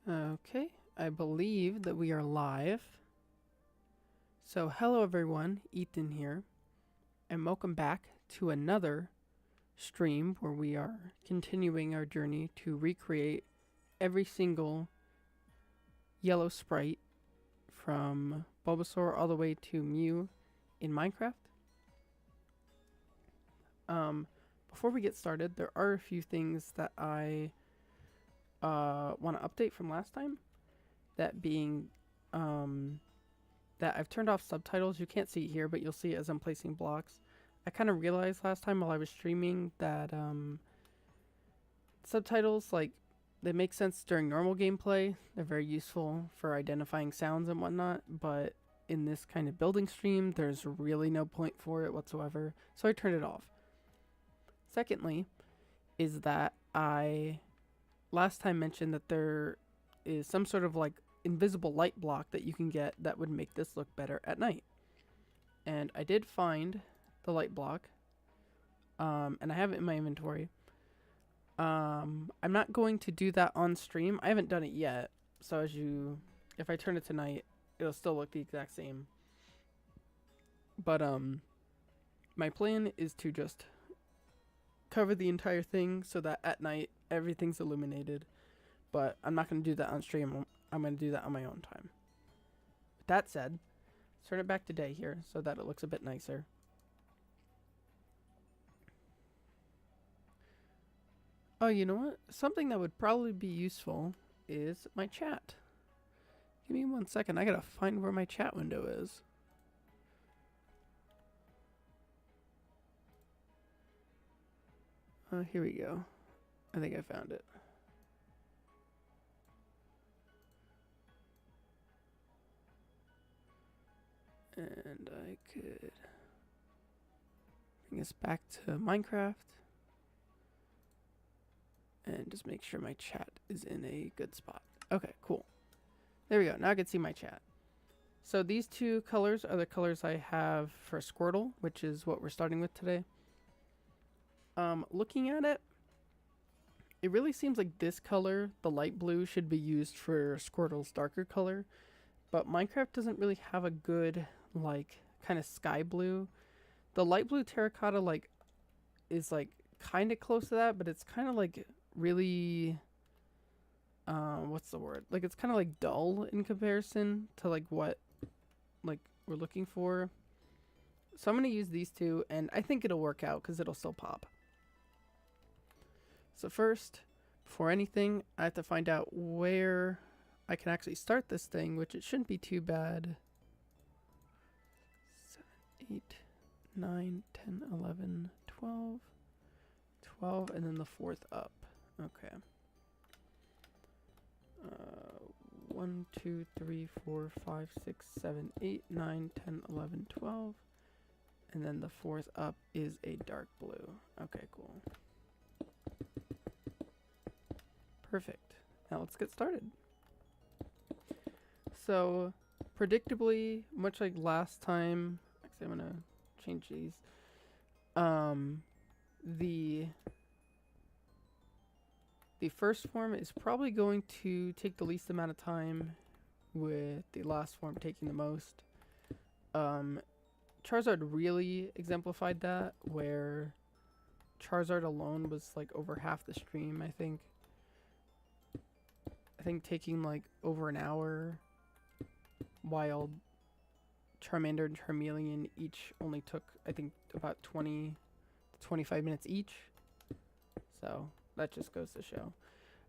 Okay, I believe that we are live. So, hello everyone, Ethan here, and welcome back to another stream where we are continuing our journey to recreate every single yellow sprite from Bulbasaur all the way to Mew in Minecraft. Before we get started, there are a few things that I want to update from last time. That being, that I've turned off subtitles. You can't see it here, but you'll see it as I'm placing blocks. I kind of realized last time while I was streaming that subtitles, like, they make sense during normal gameplay. They're very useful for identifying sounds and whatnot, but in this kind of building stream, there's really no point for it whatsoever, so I turned it off. Secondly, is that I last time mentioned that there is some sort of like invisible light block that you can get that would make this look better at night. And I did find the light block, and I have it in my inventory. I'm not going to do that on stream. I haven't done it yet, so if I turn it tonight, it'll still look the exact same. But my plan is to just cover the entire thing so that at night everything's illuminated. But I'm not going to do that on stream. I'm going to do that on my own time. With that said, let's turn it back to day here so that it looks a bit nicer. Oh, you know what? Something that would probably be useful is my chat. Give me 1 second. I gotta find where my chat window is. Here we go. I think I found it. And I could bring us back to Minecraft and just make sure my chat is in a good spot. Okay, cool. There we go. Now I can see my chat. So these two colors are the colors I have for Squirtle, which is what we're starting with today. Looking at it, it really seems like this color, the light blue, should be used for Squirtle's darker color. But Minecraft doesn't really have a good, like, kind of sky blue. The light blue terracotta, like, is, like, kind of close to that, but it's kind of, like, really, what's the word? Like, it's kind of, like, dull in comparison to, like, what, like, we're looking for. So I'm going to use these two, and I think it'll work out because it'll still pop. So first, before anything, I have to find out where I can actually start this thing, which it shouldn't be too bad. 7, 8, 9, 10, 11, 12, 12, and then the fourth up. Okay. 1, 2, 3, 4, 5, 6, 7, 8, 9, 10, 11, 12. And then the fourth up is a dark blue. Okay, cool. Perfect. Now let's get started. So, predictably, much like last time, actually I'm gonna change these. The first form is probably going to take the least amount of time, with the last form taking the most. Charizard really exemplified that, where Charizard alone was like over half the stream, I think. I think taking like over an hour, while Charmander and Charmeleon each only took, I think, about 20 to 25 minutes each. So that just goes to show.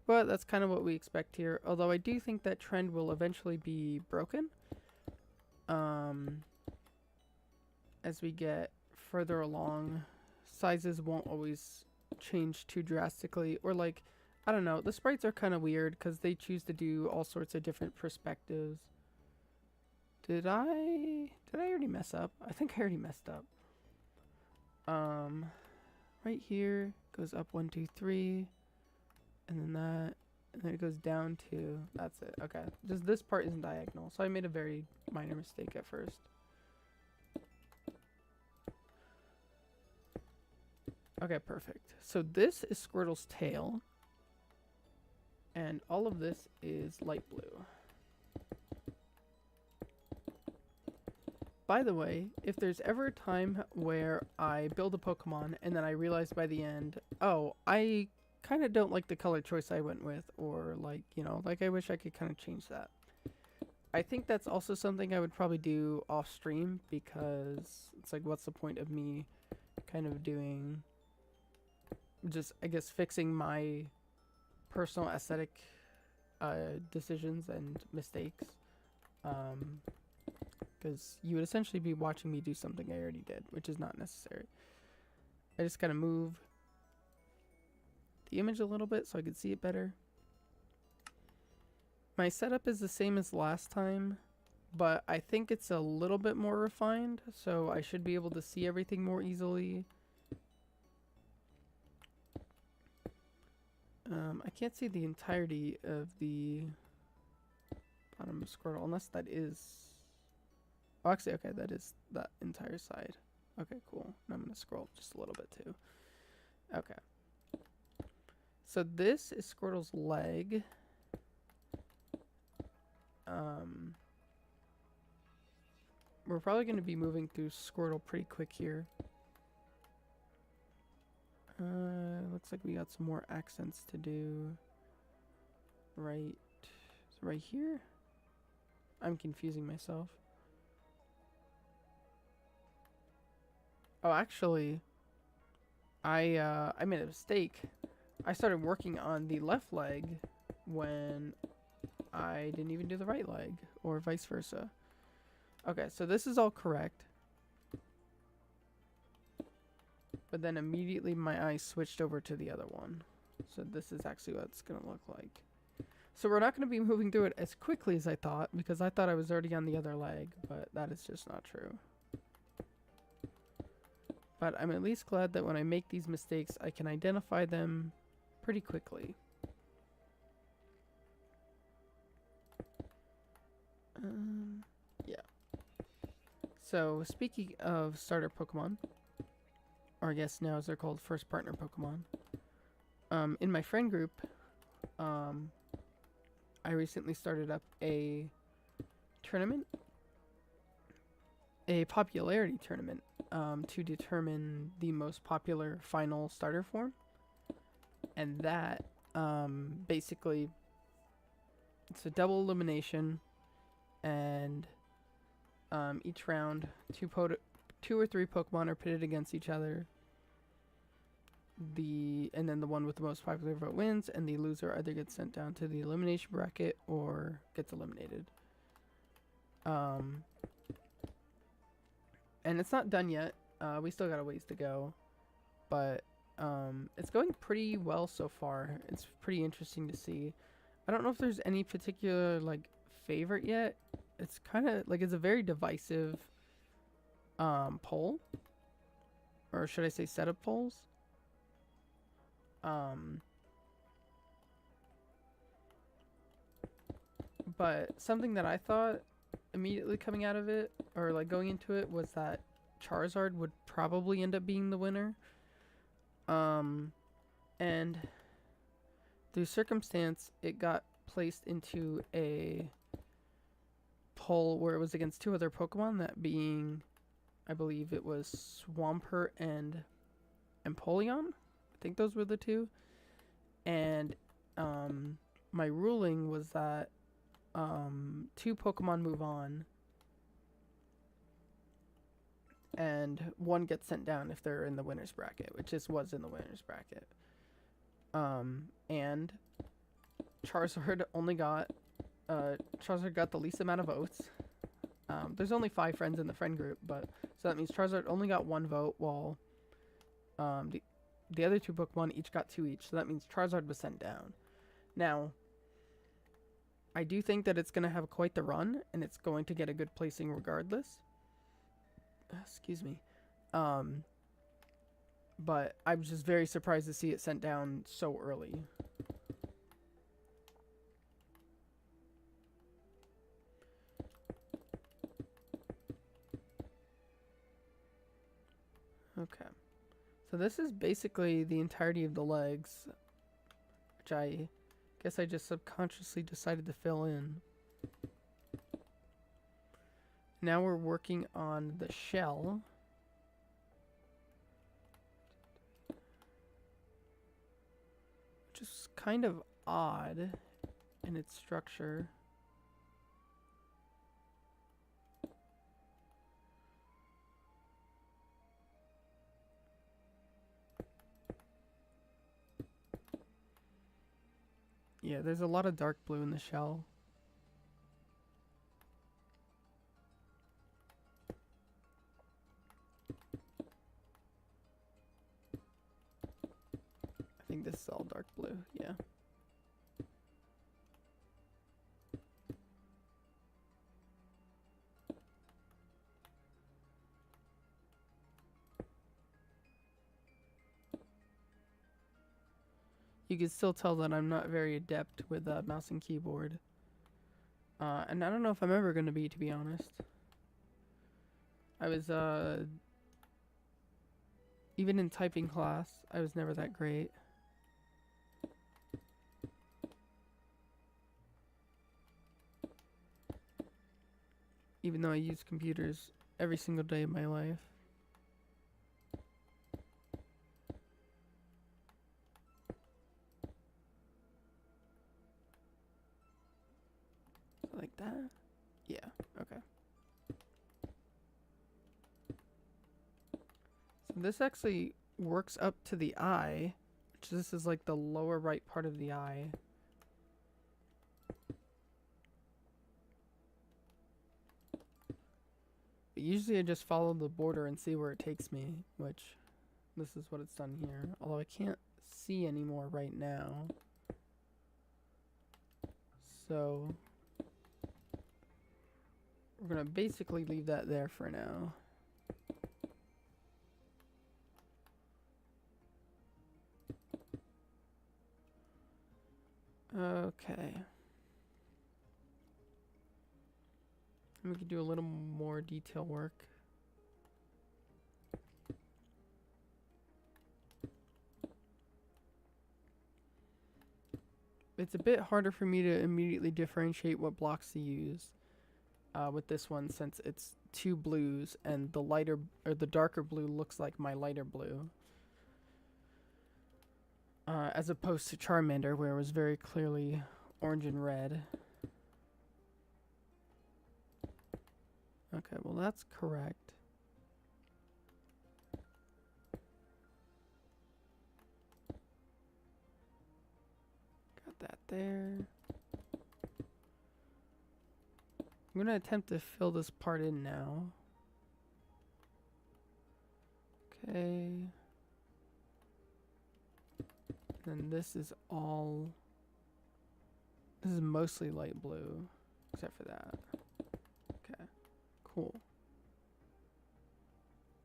But that's kind of what we expect here. Although I do think that trend will eventually be broken. As we get further along, sizes won't always change too drastically. Or like, I don't know, the sprites are kind of weird because they choose to do all sorts of different perspectives. Did I already mess up? I think I already messed up. Right here goes up 1, 2, 3, and then that, and then it goes down to, that's it. Okay, just this part isn't diagonal, so I made a very minor mistake at first. Okay, perfect. So this is Squirtle's tail. And all of this is light blue. By the way, if there's ever a time where I build a Pokemon and then I realize by the end, oh, I kind of don't like the color choice I went with, or like, you know, like I wish I could kind of change that. I think that's also something I would probably do off stream, because it's like, what's the point of me kind of doing, just, I guess, fixing my personal aesthetic decisions and mistakes, because you would essentially be watching me do something I already did, which is not necessary. I just gotta move the image a little bit so I can see it better. My setup is the same as last time, but I think it's a little bit more refined, so I should be able to see everything more easily. I can't see the entirety of the bottom of Squirtle, unless that is... Oh, actually, okay, that is that entire side. Okay, cool. And I'm going to scroll just a little bit too. Okay. So this is Squirtle's leg. We're probably going to be moving through Squirtle pretty quick here. Looks like we got some more accents to do. Right here? I'm confusing myself. Oh, actually, I made a mistake. I started working on the left leg when I didn't even do the right leg, or vice versa. Okay, so this is all correct. But then immediately my eyes switched over to the other one. So this is actually what it's going to look like. So we're not going to be moving through it as quickly as I thought, because I thought I was already on the other leg, but that is just not true. But I'm at least glad that when I make these mistakes, I can identify them pretty quickly. Yeah. So speaking of starter Pokemon, or I guess now as they're called first partner Pokemon, in my friend group, I recently started up a tournament, a popularity tournament, to determine the most popular final starter form. And that, basically, it's a double elimination, and each round, two or three Pokemon are pitted against each other. And then the one with the most popular vote wins, and the loser either gets sent down to the elimination bracket or gets eliminated. And it's not done yet. We still got a ways to go, but it's going pretty well so far. It's pretty interesting to see. I don't know if there's any particular like favorite yet. It's kind of like, it's a very divisive poll, or should I say set of polls. But something that I thought immediately coming out of it, or like going into it, was that Charizard would probably end up being the winner. And through circumstance, it got placed into a poll where it was against two other Pokemon, that being, I believe it was Swampert and Empoleon. I think those were the two. And my ruling was that two Pokemon move on, and one gets sent down if they're in the winner's bracket, which just was in the winner's bracket. And Charizard only got Charizard got the least amount of votes. There's only 5 friends in the friend group, but so that means Charizard only got 1 vote, while the other two Pokemon each got 2 each. So that means Charizard was sent down. Now, I do think that it's going to have quite the run, and it's going to get a good placing regardless. Excuse me. But I was just very surprised to see it sent down so early. Okay. So this is basically the entirety of the legs, which I Guess I just subconsciously decided to fill in. Now we're working on the shell. Which is kind of odd in its structure. Yeah, there's a lot of dark blue in the shell. I think this is all dark blue, yeah. You can still tell that I'm not very adept with mouse and keyboard. And I don't know if I'm ever going to be honest. I was, even in typing class, I was never that great. Even though I use computers every single day of my life. Like that? Yeah, okay. So this actually works up to the eye, which this is like the lower right part of the eye. But usually I just follow the border and see where it takes me, which this is what it's done here. Although I can't see anymore right now. So we're gonna basically leave that there for now. Okay. And we can do a little more detail work. It's a bit harder for me to immediately differentiate what blocks to use with this one, since it's two blues and the lighter or the darker blue looks like my lighter blue. As opposed to Charmander, where it was very clearly orange and red. Okay, well that's correct. Got that there. I'm gonna attempt to fill this part in now. Okay. And this is all... This is mostly light blue, except for that. Okay, cool.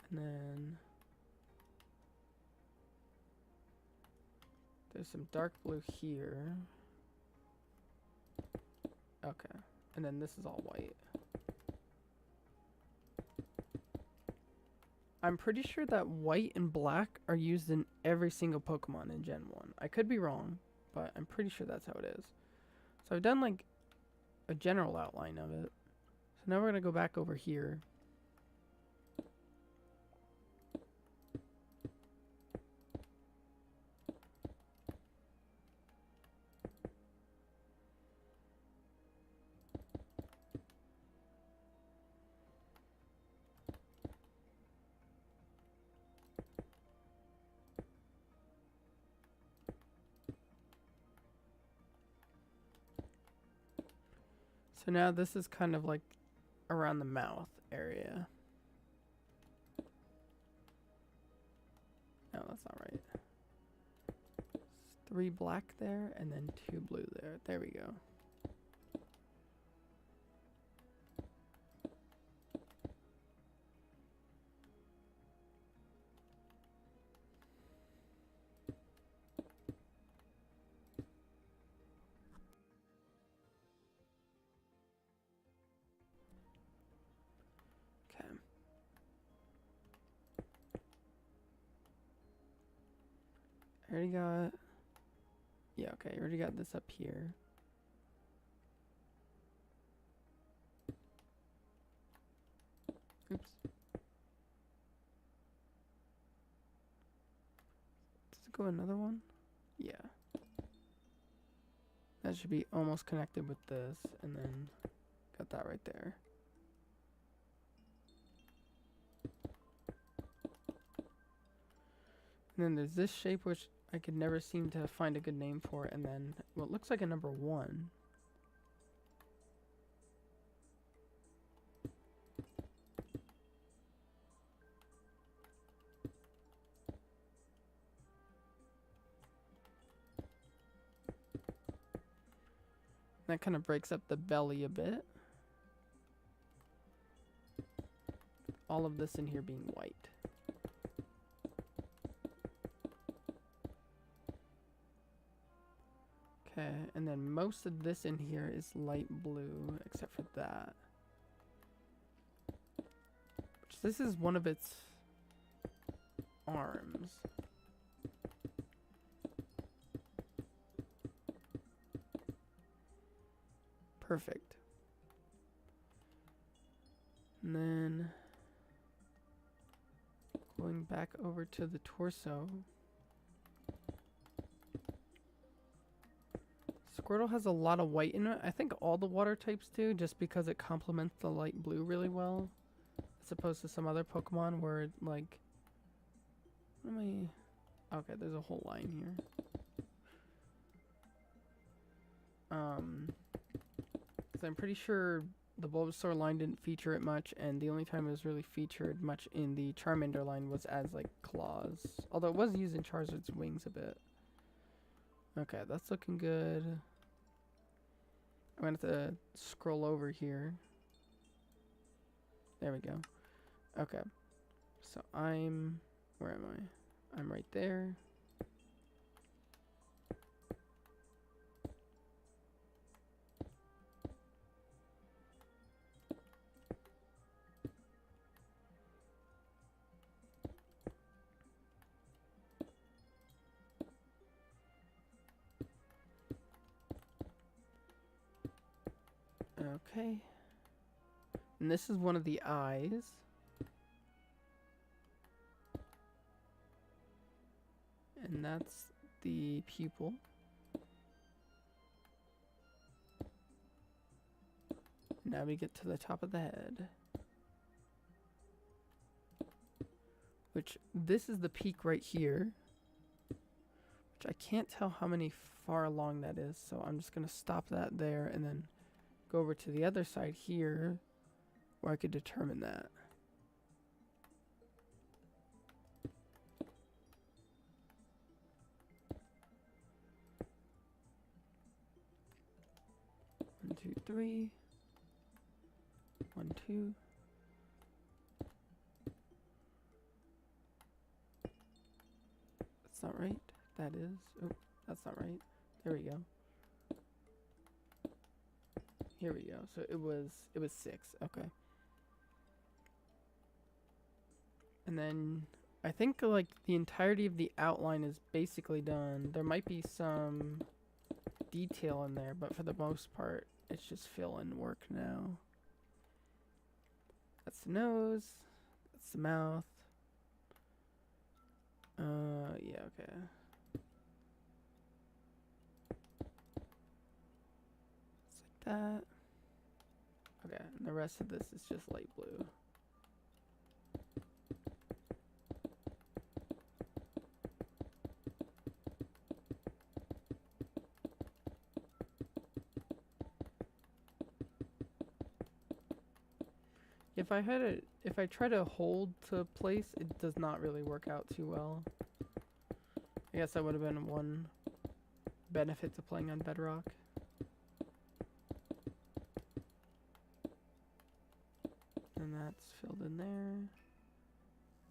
And then... There's some dark blue here. Okay. And then this is all white. I'm pretty sure that white and black are used in every single Pokemon in Gen 1. I could be wrong, but I'm pretty sure that's how it is. So I've done like a general outline of it. So now we're going to go back over here. So now this is kind of like around the mouth area. No, that's not right. It's 3 black there and then 2 blue there. There we go. I already got Yeah, okay, I already got this up here. Oops. Does it go another one? Yeah. That should be almost connected with this, and then got that right there. And then there's this shape, which I could never seem to find a good name for, and then what looks like a number 1. That kind of breaks up the belly a bit. All of this in here being white. Okay, and then most of this in here is light blue, except for that. This is one of its arms. Perfect. And then going back over to the torso. Squirtle has a lot of white in it. I think all the water types do, just because it complements the light blue really well. As opposed to some other Pokemon where it, like... What am I... Okay, there's a whole line here. Because I'm pretty sure the Bulbasaur line didn't feature it much, and the only time it was really featured much in the Charmander line was as, like, claws. Although it was using Charizard's wings a bit. Okay, that's looking good. I'm going to have to scroll over here. There we go. Okay. So I'm... Where am I? I'm right there. Okay. And this is one of the eyes. And that's the pupil. Now we get to the top of the head. Which, this is the peak right here. Which I can't tell how many far along that is, so I'm just going to stop that there and then go over to the other side here where I could determine that. One, two, three. 1, 2. That's not right. That is. Oh, that's not right. There we go. Here we go. So it was 6. Okay. And then I think like the entirety of the outline is basically done. There might be some detail in there, but for the most part, it's just fill-in work now. That's the nose. That's the mouth. Yeah, okay. It's like that. Okay, and the rest of this is just light blue. If I try to hold to place, it does not really work out too well. I guess that would have been one benefit to playing on Bedrock. And that's filled in there.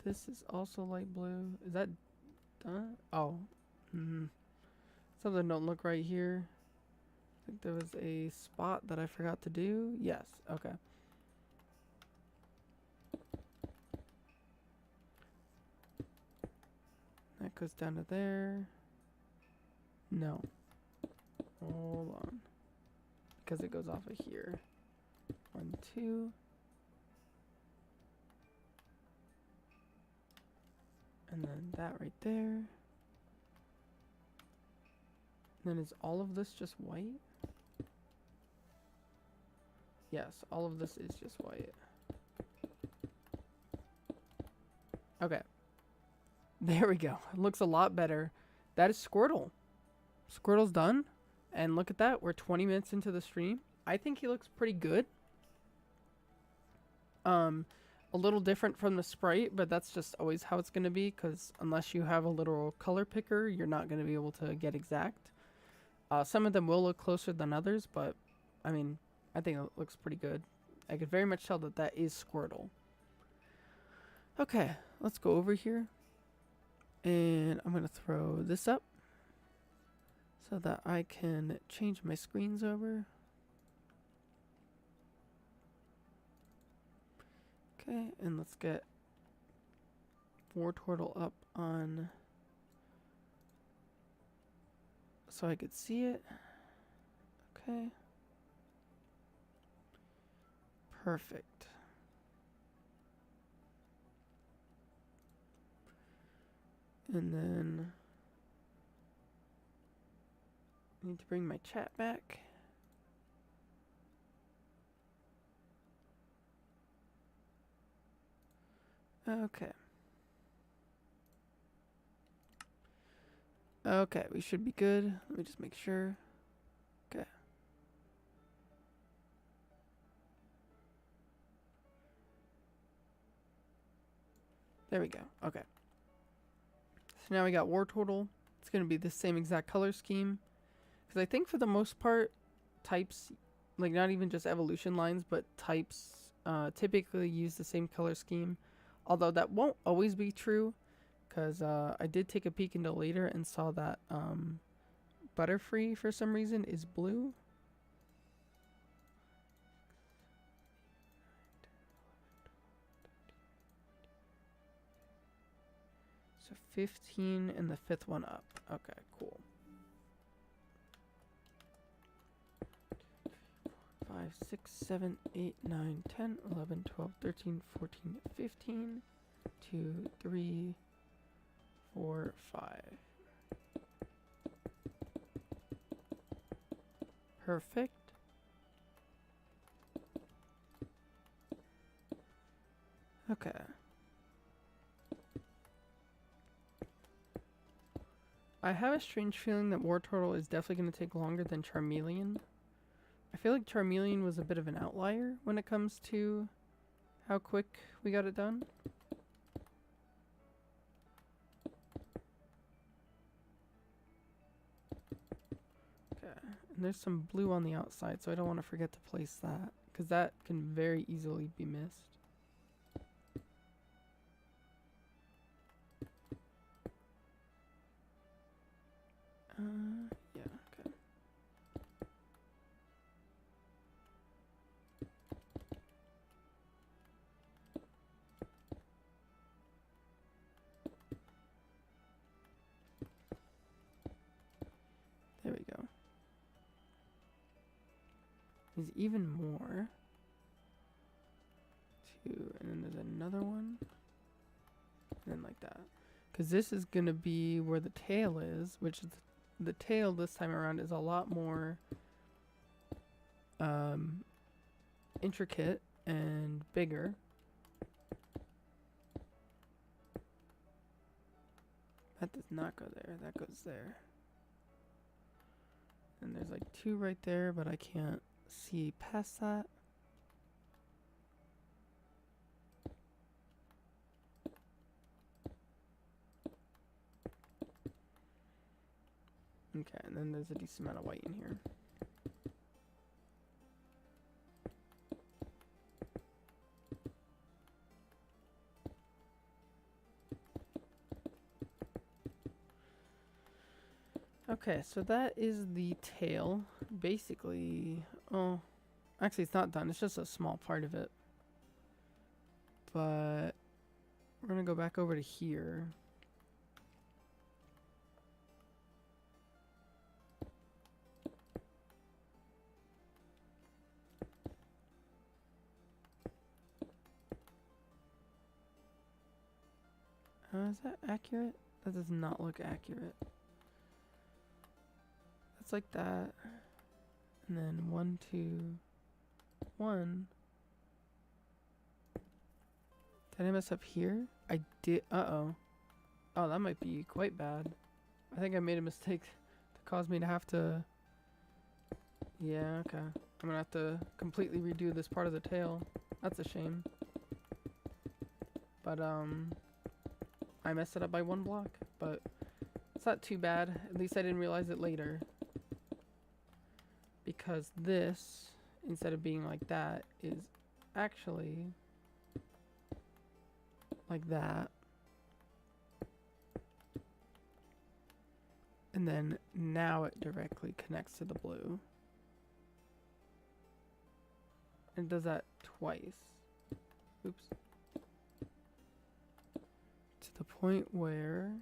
This is also light blue. Is that done? Oh. Something don't look right here. I think there was a spot that I forgot to do. Yes, okay. That goes down to there. No. Hold on. Because it goes off of here. 1, 2. And then that right there. Then is all of this just white? Yes, all of this is just white. Okay. There we go. It looks a lot better. That is Squirtle. Squirtle's done. And look at that. We're 20 minutes into the stream. I think he looks pretty good. A little different from the sprite, but that's just always how it's going to be, because unless you have a literal color picker, you're not going to be able to get exact. Some of them will look closer than others, but I mean, I think it looks pretty good. I could very much tell that that is Squirtle. Okay, let's go over here. And I'm going to throw this up so that I can change my screens over. Okay, and let's get Wartortle up on so I could see it. Okay. Perfect. And then I need to bring my chat back. Okay. Okay, we should be good. Let me just make sure. Okay. There we go. Okay. So now we got Wartortle. It's going to be the same exact color scheme. Because I think for the most part, types, like not even just evolution lines, but types typically use the same color scheme. Although that won't always be true. Because I did take a peek into later and saw that Butterfree, for some reason, is blue. So 15 and the 5th one up. Okay, cool. 5, 6, 7, 8, 9, 10, 11, 12, 13, 14, 15. 2, 3, 4, 5. Perfect. Okay. I have a strange feeling that Wartortle is definitely going to take longer than Charmeleon. I feel like Charmeleon was a bit of an outlier when it comes to how quick we got it done. Okay, and there's some blue on the outside, so I don't want to forget to place that, because that can very easily be missed. Yeah, okay. There we go. There's even more. 2, and then there's another one. And then like that. Because this is going to be where the tail is, which is the tail this time around is a lot more intricate and bigger. That does not go there. That goes there. And there's like 2 right there, but I can't see past that. Okay, and then there's a decent amount of white in here. Okay, so that is the tail. Basically, oh, actually it's not done. It's just a small part of it. But we're going to go back over to here. Is that accurate? That does not look accurate. That's like that. And then 1, 2, 1. Did I mess up here? I did. Uh-oh. Oh, that might be quite bad. I think I made a mistake that caused me to have to... Yeah, okay. I'm gonna have to completely redo this part of the tail. That's a shame. But, I messed it up by 1 block. But it's not too bad. At least I didn't realize it later. Because this, instead of being like that, is actually like that. And then now it directly connects to the blue. And it does that twice. Oops. To the point where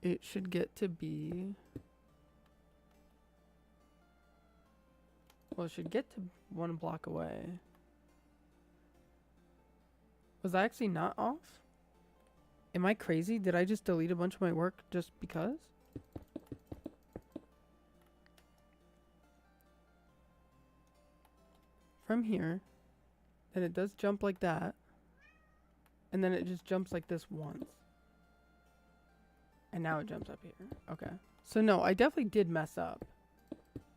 it should get to be... Well, it should get to 1 block away. Was I actually not off? Am I crazy? Did I just delete a bunch of my work just because? From here, then it does jump like that, and then it just jumps like this once. And now it jumps up here. Okay. So no, I definitely did mess up.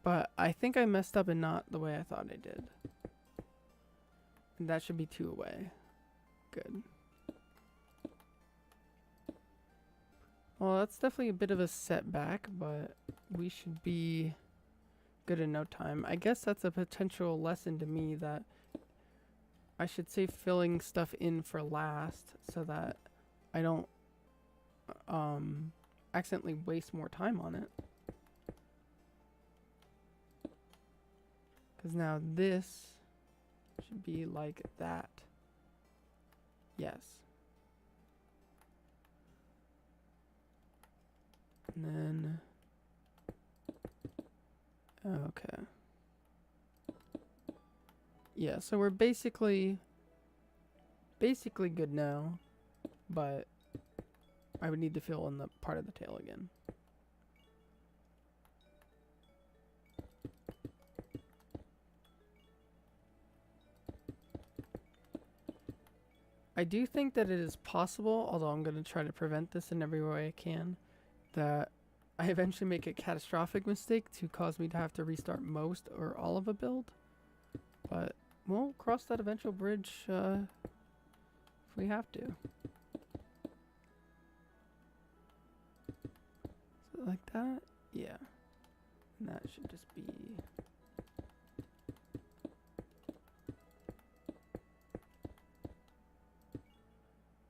But I think I messed up and not the way I thought I did. And that should be 2 away. Good. Well, that's definitely a bit of a setback, but we should be good in no time. I guess that's a potential lesson to me that I should save filling stuff in for last so that I don't accidentally waste more time on it. Because now this should be like that. Yes. And then... Okay. Yeah, so we're basically good now, but I would need to fill in the part of the tail again. I do think that it is possible, although I'm going to try to prevent this in every way I can, that I eventually make a catastrophic mistake to cause me to have to restart most or all of a build. But we'll cross that eventual bridge if we have to. So like that? Yeah. And that should just be...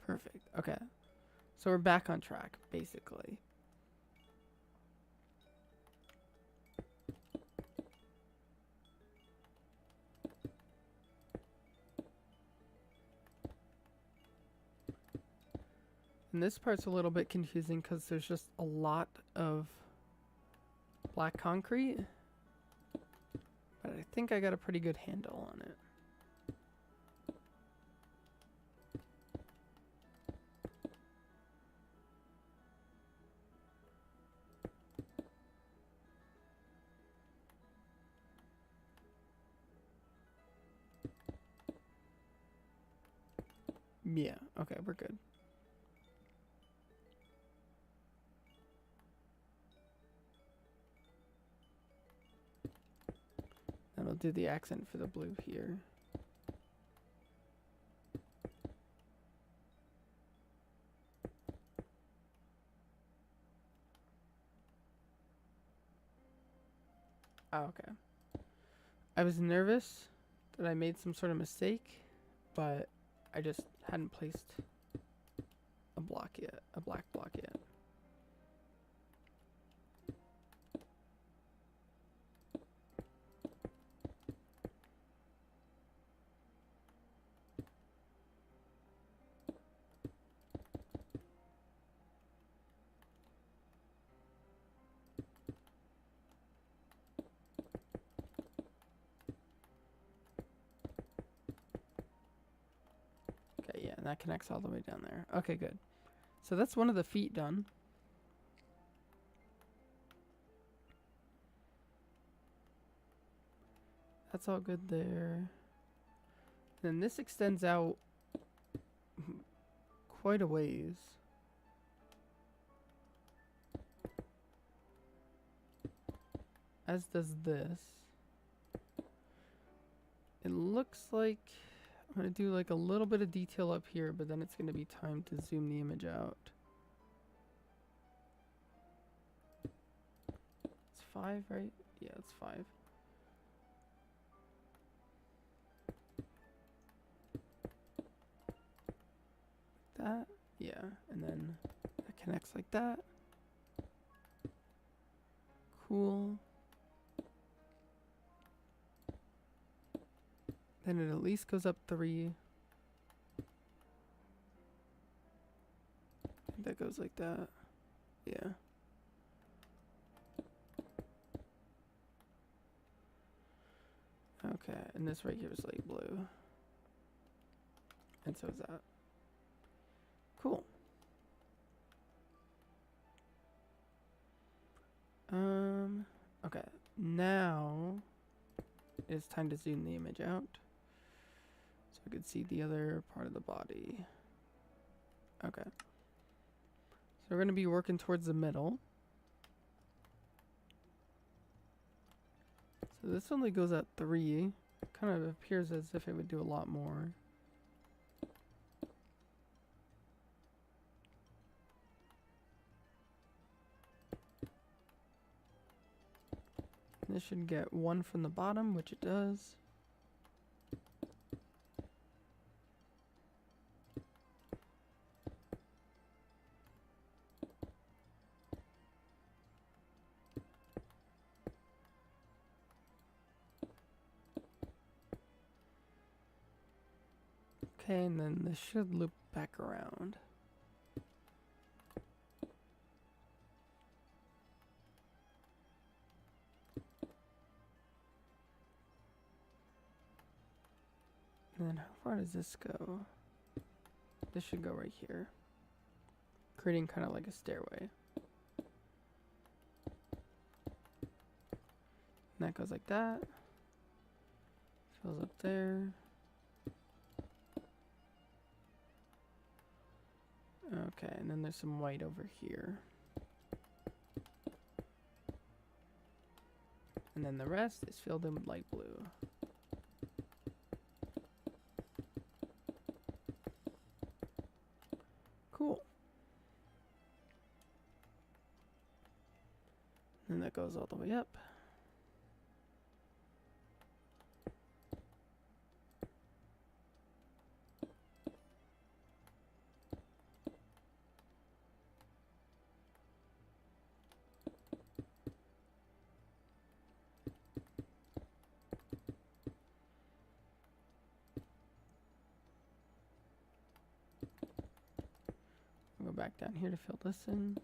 Perfect. Okay. So we're back on track, basically. And this part's a little bit confusing because there's just a lot of black concrete. But I think I got a pretty good handle on it. Yeah, okay, we're good. And I'll do the accent for the blue here. Oh, okay. I was nervous that I made some sort of mistake, but I just hadn't placed a block yet, a black block yet. Okay, yeah, and that connects all the way down there. Okay, good. So that's one of the feet done. That's all good there. Then this extends out quite a ways. As does this. It looks like I'm going to do like a little bit of detail up here, but then it's going to be time to zoom the image out. It's 5, right? Yeah, it's 5. That, yeah, and then it connects like that. Cool. Then it at least goes up 3. That goes like that. Yeah. Okay, and this right here is light blue. And so is that. Cool. Okay, now it's time to zoom the image out so I could see the other part of the body. Okay. So we're going to be working towards the middle. So this only goes at 3. It kind of appears as if it would do a lot more. This should get 1 from the bottom, which it does. Okay, and then this should loop back around. And then how far does this go? This should go right here, creating kind of like a stairway. And that goes like that. Fills up there. Okay, and then there's some white over here. And then the rest is filled in with light blue. Cool. And that goes all the way up. Go back down here to fill this in.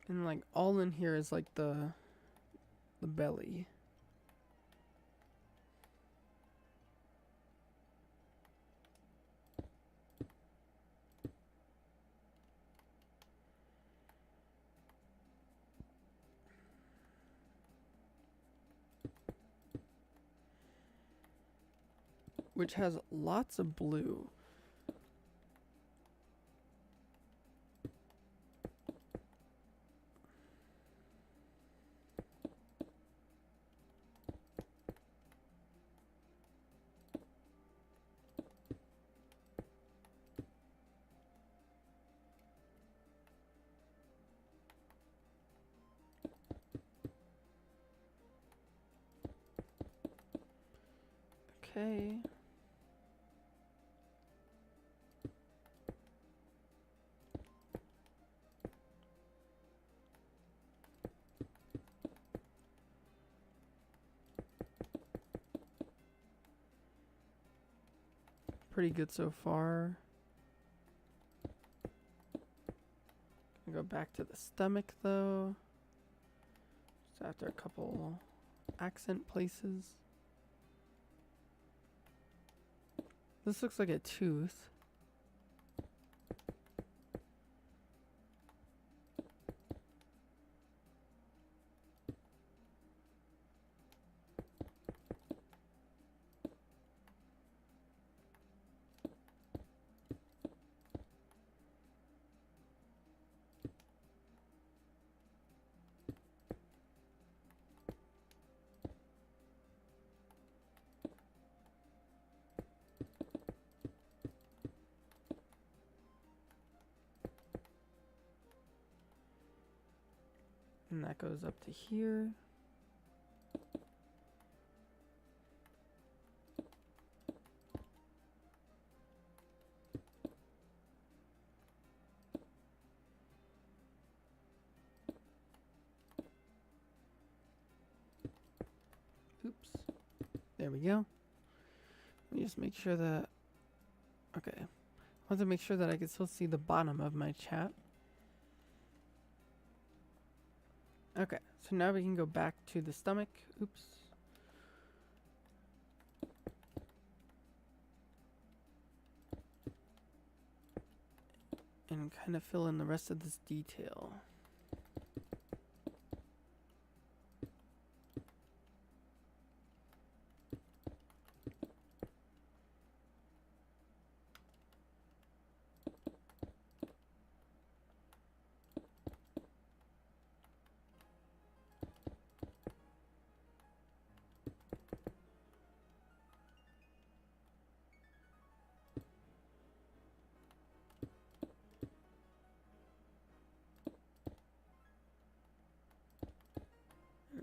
And like all in here is like the belly. Which has lots of blue. Okay. Pretty good so far. Gonna go back to the stomach though. Just after a couple accent places. This looks like a tooth. And that goes up to here. Oops. There we go. Let me just make sure that... Okay. I want to make sure that I can still see the bottom of my chat. Okay, so now we can go back to the stomach. Oops. And kind of fill in the rest of this detail.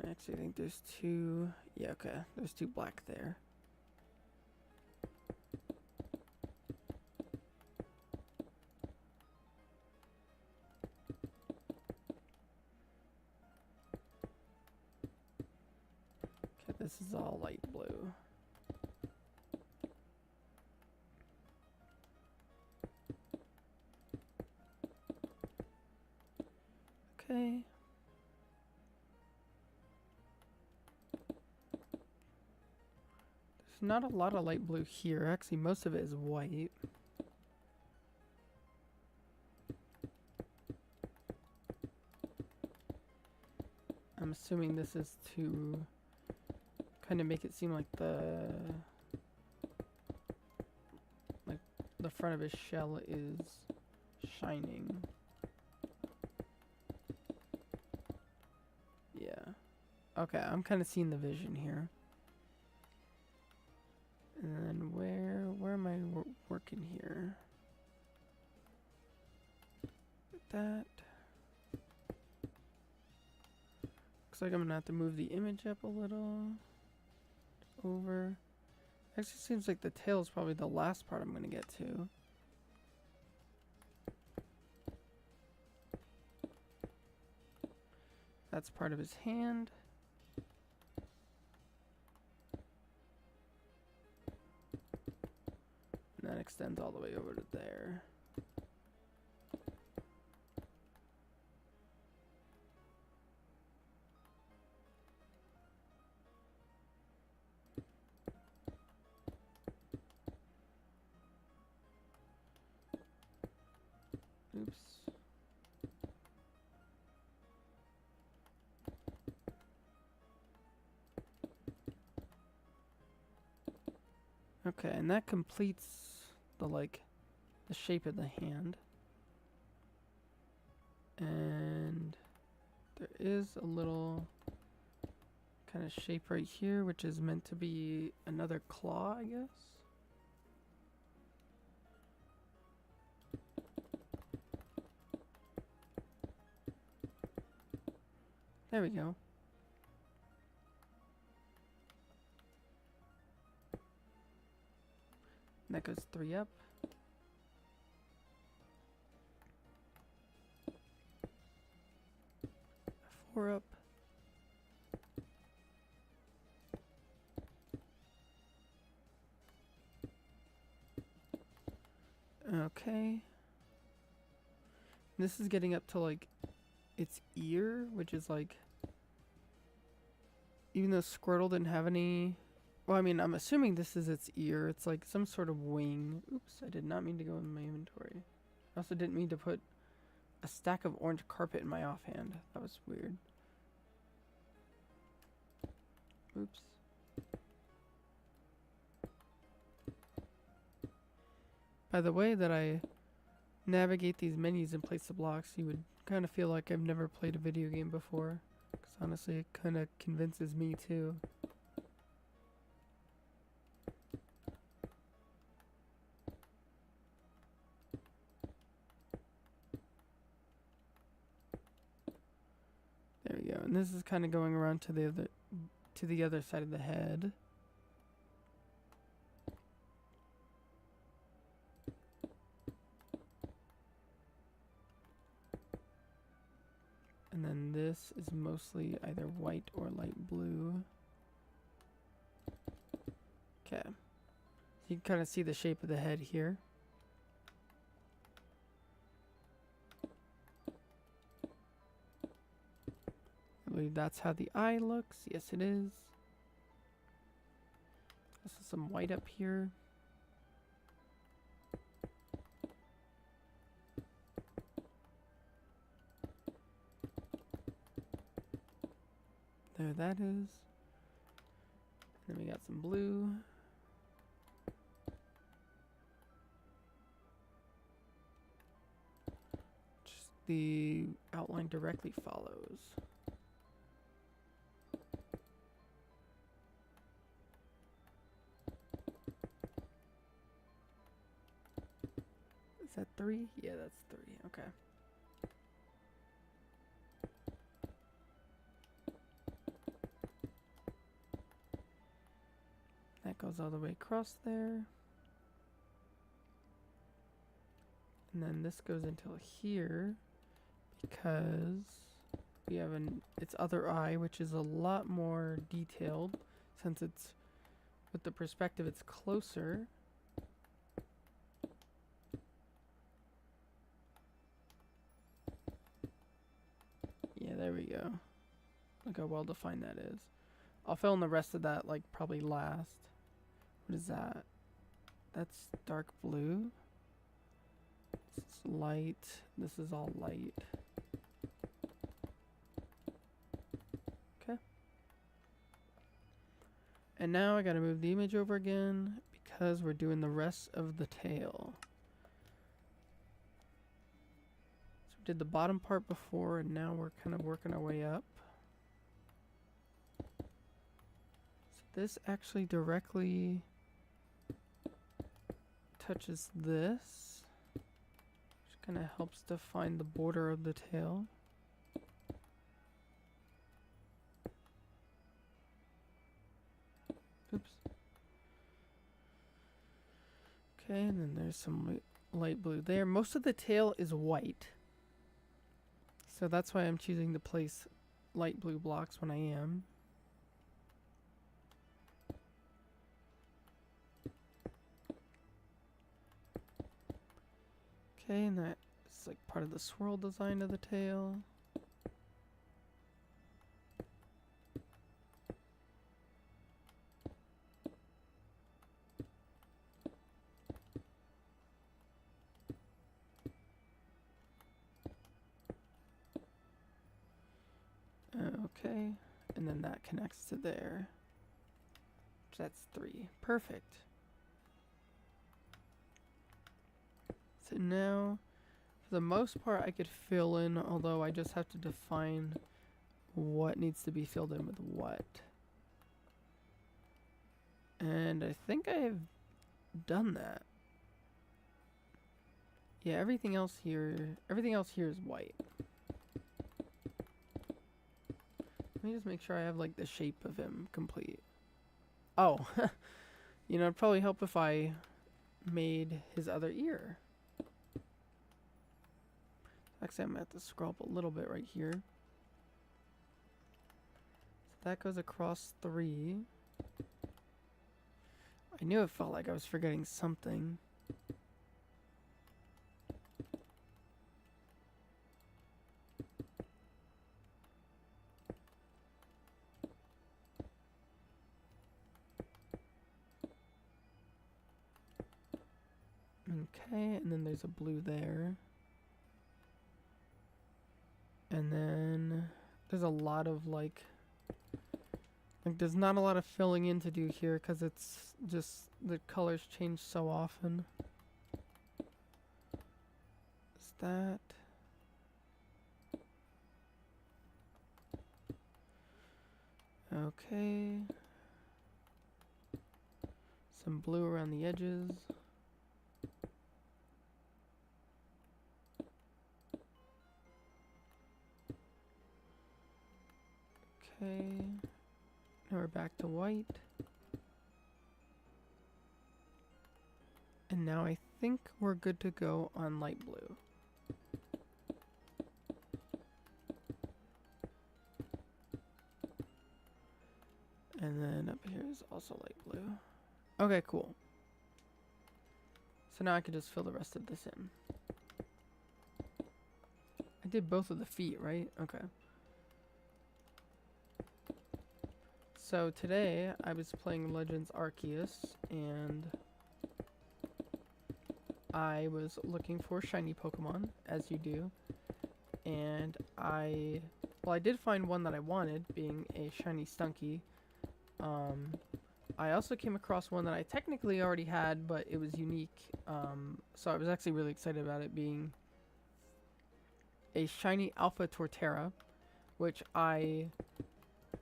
Actually, I think there's two. Yeah, okay. There's two black there. Okay, this is all light blue. Okay. There's not a lot of light blue here. Actually, most of it is white. I'm assuming this is to kind of make it seem like the front of his shell is shining. Yeah. Okay, I'm kind of seeing the vision here. And then where am I working here? That. Looks like I'm gonna have to move the image up a little. Over. Actually seems like the tail is probably the last part I'm gonna get to. That's part of his hand. And that extends all the way over to there. Oops. Okay, and that completes the shape of the hand. And there is a little kind of shape right here, which is meant to be another claw, I guess. There we go. And that goes 3 up. Four up. Okay. This is getting up to its ear, which is even though Squirtle didn't have any. Well, I mean, I'm assuming this is its ear. It's like some sort of wing. Oops, I did not mean to go in my inventory. I also didn't mean to put a stack of orange carpet in my offhand. That was weird. Oops. By the way that I navigate these menus and place the blocks, you would kind of feel like I've never played a video game before. Because honestly, it kind of convinces me too. There we go. And this is kind of going around to the other side of the head. And then this is mostly either white or light blue. Okay. So you can kind of see the shape of the head here. I believe that's how the eye looks. Yes, it is. Also some white up here. There that is. And then we got some blue. Just the outline directly follows. Is that 3? Yeah, that's 3. Okay. That goes all the way across there. And then this goes until here because we have its other eye, which is a lot more detailed since it's with the perspective it's closer. Yeah, there we go. Look how well defined that is. I'll fill in the rest of that like probably last. What is that? That's dark blue. This is light. This is all light. Okay. And now I gotta move the image over again because we're doing the rest of the tail. So we did the bottom part before and now we're kind of working our way up. So this actually directly touches this, which kind of helps define the border of the tail. Oops. Okay, and then there's some light blue there. Most of the tail is white, so that's why I'm choosing to place light blue blocks when I am. Okay, and that's like part of the swirl design of the tail. Okay, and then that connects to there. That's 3. Perfect. So now, for the most part, I could fill in, although I just have to define what needs to be filled in with what. And I think I have done that. Yeah, everything else here is white. Let me just make sure I have like the shape of him complete. Oh, you know, it'd probably help if I made his other ear. Actually, I'm gonna have to scroll up a little bit right here. So that goes across 3. I knew it felt like I was forgetting something. Okay, and then there's a blue there. And then there's a lot of like there's not a lot of filling in to do here because it's just the colors change so often. Is that? Okay. Some blue around the edges. Okay. Now we're back to white. And now I think we're good to go on light blue. And then up here is also light blue. Okay, cool. So now I can just fill the rest of this in. I did both of the feet, right? Okay. So today I was playing Legends Arceus and I was looking for shiny Pokemon, as you do. And I did find one that I wanted, being a shiny Stunky. I also came across one that I technically already had, but it was unique. So I was actually really excited about it being a shiny Alpha Torterra, which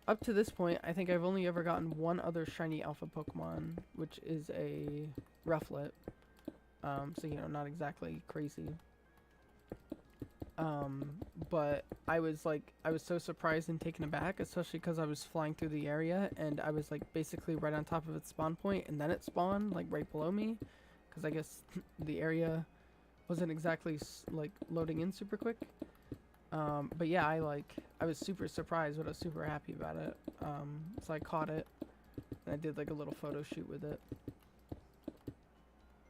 up to this point, I think I've only ever gotten one other shiny Alpha Pokemon, which is a Rufflet. So, you know, not exactly crazy. But I was so surprised and taken aback, especially because I was flying through the area and I was like basically right on top of its spawn point, and then it spawned like right below me, because I guess the area wasn't exactly like loading in super quick. But yeah, I was super surprised, but I was super happy about it. So I caught it and I did like a little photo shoot with it.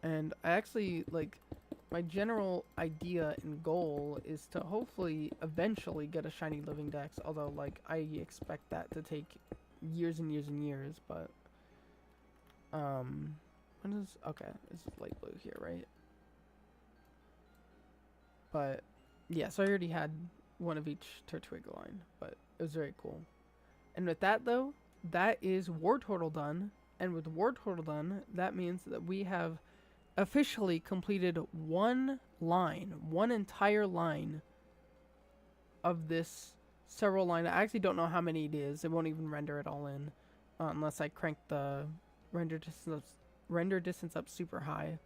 And I actually my general idea and goal is to hopefully eventually get a shiny Living Dex, although I expect that to take years and years and years, but okay, this is light blue here, right? But yeah, so I already had one of each Turtwig line, but it was very cool. And with that though, that is Wartortle done, and with Wartortle done, that means that we have officially completed one entire line of this several line. I actually don't know how many it is. It won't even render it all in unless I crank the render distance up super high.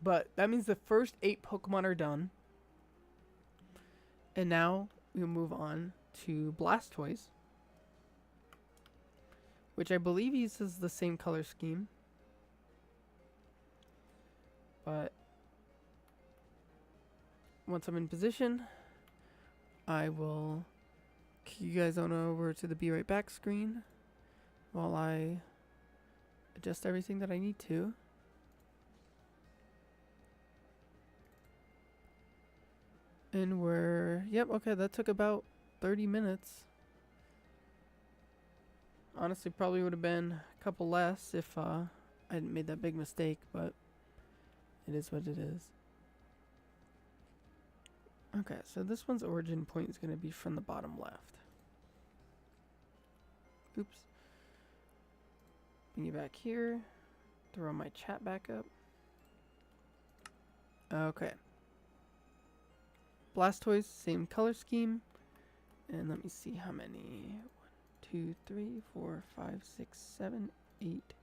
But that means the first 8 Pokemon are done. And now we'll move on to Blastoise, which I believe uses the same color scheme. But once I'm in position, I will kick you guys on over to the Be Right Back screen while I adjust everything that I need to. And okay, that took about 30 minutes. Honestly, probably would have been a couple less if I hadn't made that big mistake, but it is what it is. Okay, so this one's origin point is going to be from the bottom left. Oops. Bring you back here. Throw my chat back up. Okay. Blastoise, same color scheme. And let me see how many. 1, 2, 3, 4, 5, 6, 7, 8,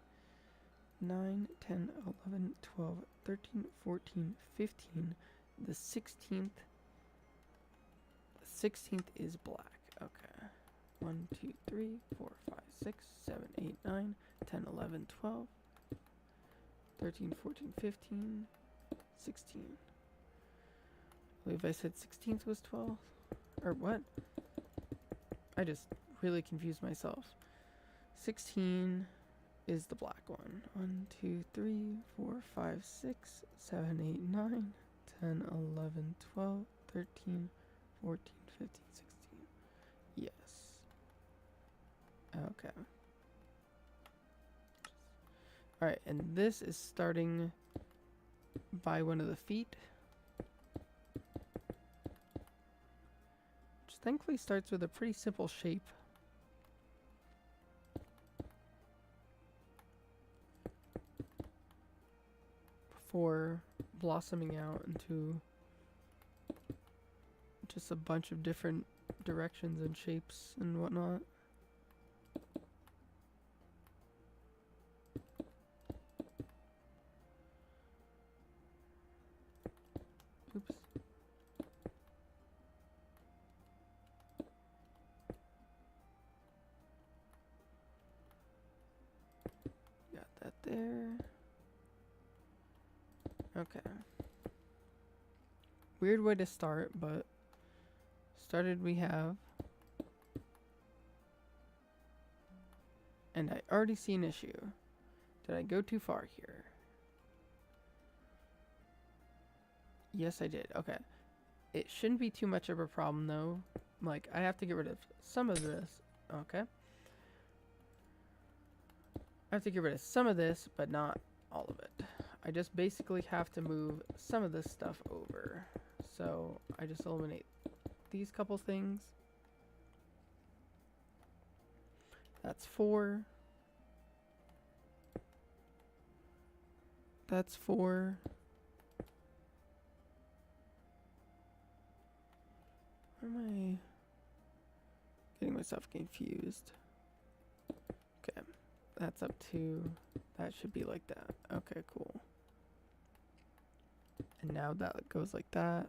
9, 10, 11, 12, 13, 14, 15. The 16th is black. Okay. 1, 2, 3, 4, 5, 6, 7, 8, 9, 10, 11, 12, 13, 14, 15, 16. I believe I said 16th was 12. Or what? I just really confused myself. 16 is the black one. 1, 2, 3, 4, 5, 6, 7, 8, 9, 10, 11, 12, 13, 14, 15, 16. Yes. Okay. Alright, and this is starting by one of the feet. Which thankfully starts with a pretty simple shape. Before blossoming out into just a bunch of different directions and shapes and whatnot. Oops. Got that there. Okay. Weird way to start, but started we have. And I already see an issue. Did I go too far here? Yes, I did. Okay. It shouldn't be too much of a problem, though. Like, I have to get rid of some of this. Okay. I have to get rid of some of this, but not all of it. I just basically have to move some of this stuff over. So I just eliminate these couple things. That's 4. That's 4. Where am I getting myself confused? Okay, that's up to, that should be like that. Okay, cool. And now that goes like that.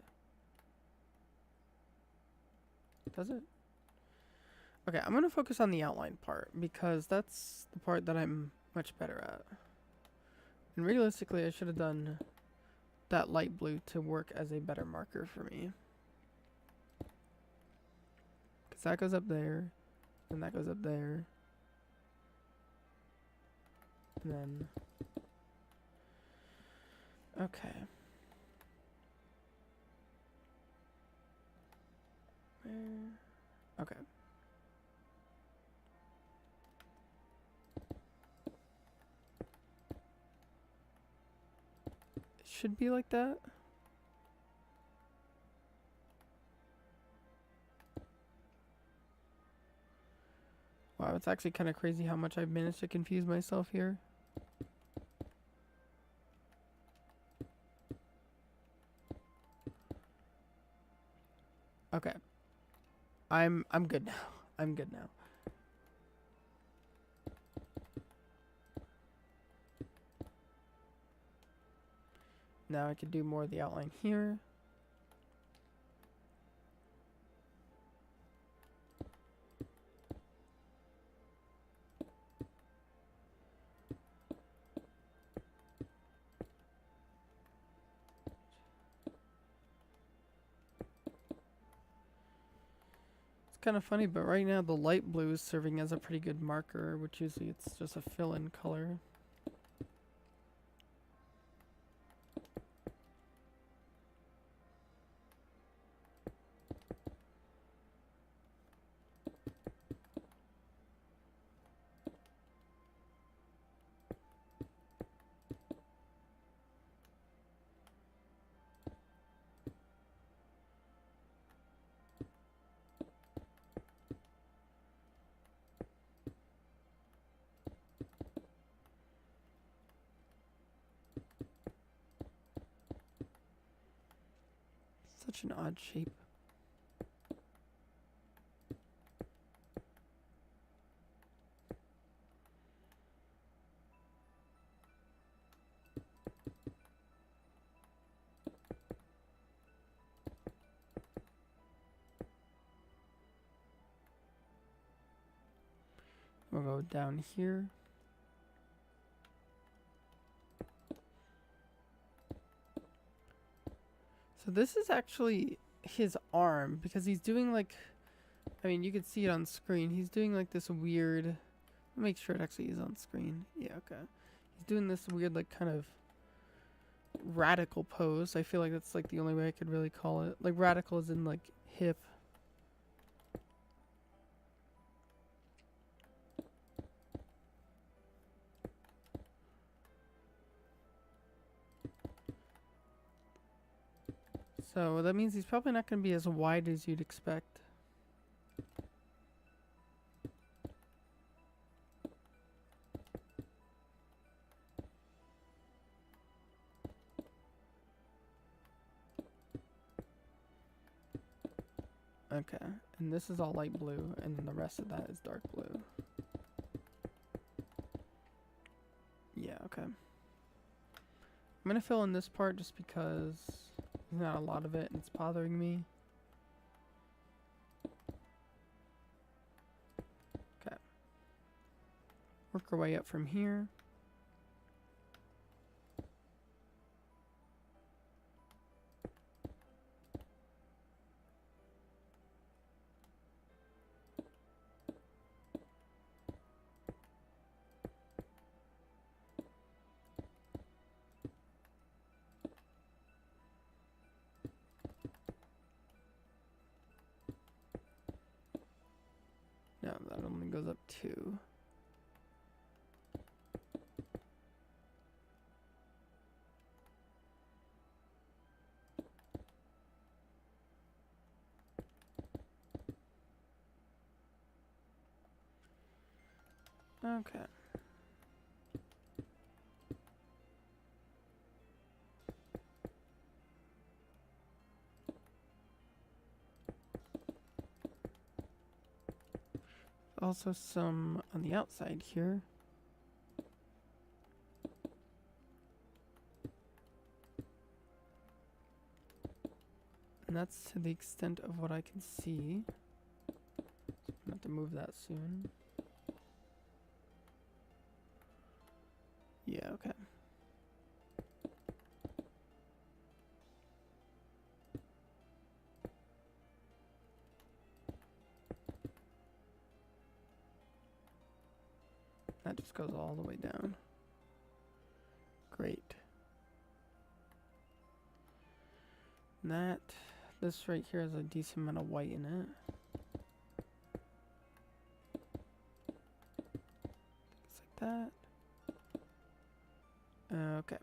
Does it? Okay, I'm gonna focus on the outline part because that's the part that I'm much better at. And realistically, I should have done that light blue to work as a better marker for me. Because that goes up there, and that goes up there. And then, okay. Where? Okay. It should be like that. Wow, it's actually kind of crazy how much I've managed to confuse myself here. Okay. I'm good now. I'm good now. Now I could do more of the outline here. Kind of funny, but right now the light blue is serving as a pretty good marker, which usually it's just a fill-in color. Such an odd shape. We'll go down here. So this is actually his arm because he's doing like, I mean, you can see it on screen. He's doing like this weird, let me make sure it actually is on screen. Yeah, okay. He's doing this weird like kind of radical pose. I feel like that's like the only way I could really call it. Like radical is in like hip. So that means he's probably not going to be as wide as you'd expect. Okay, and this is all light blue, and then the rest of that is dark blue. Yeah, okay. I'm gonna fill in this part just because there's not a lot of it and it's bothering me. Okay. Work our way up from here. No, that only goes up 2. Okay. Also some on the outside here. And that's to the extent of what I can see. So I'm gonna have to move that soon. Yeah, okay. That just goes all the way down. Great. And this right here has a decent amount of white in it. Things like that. Okay.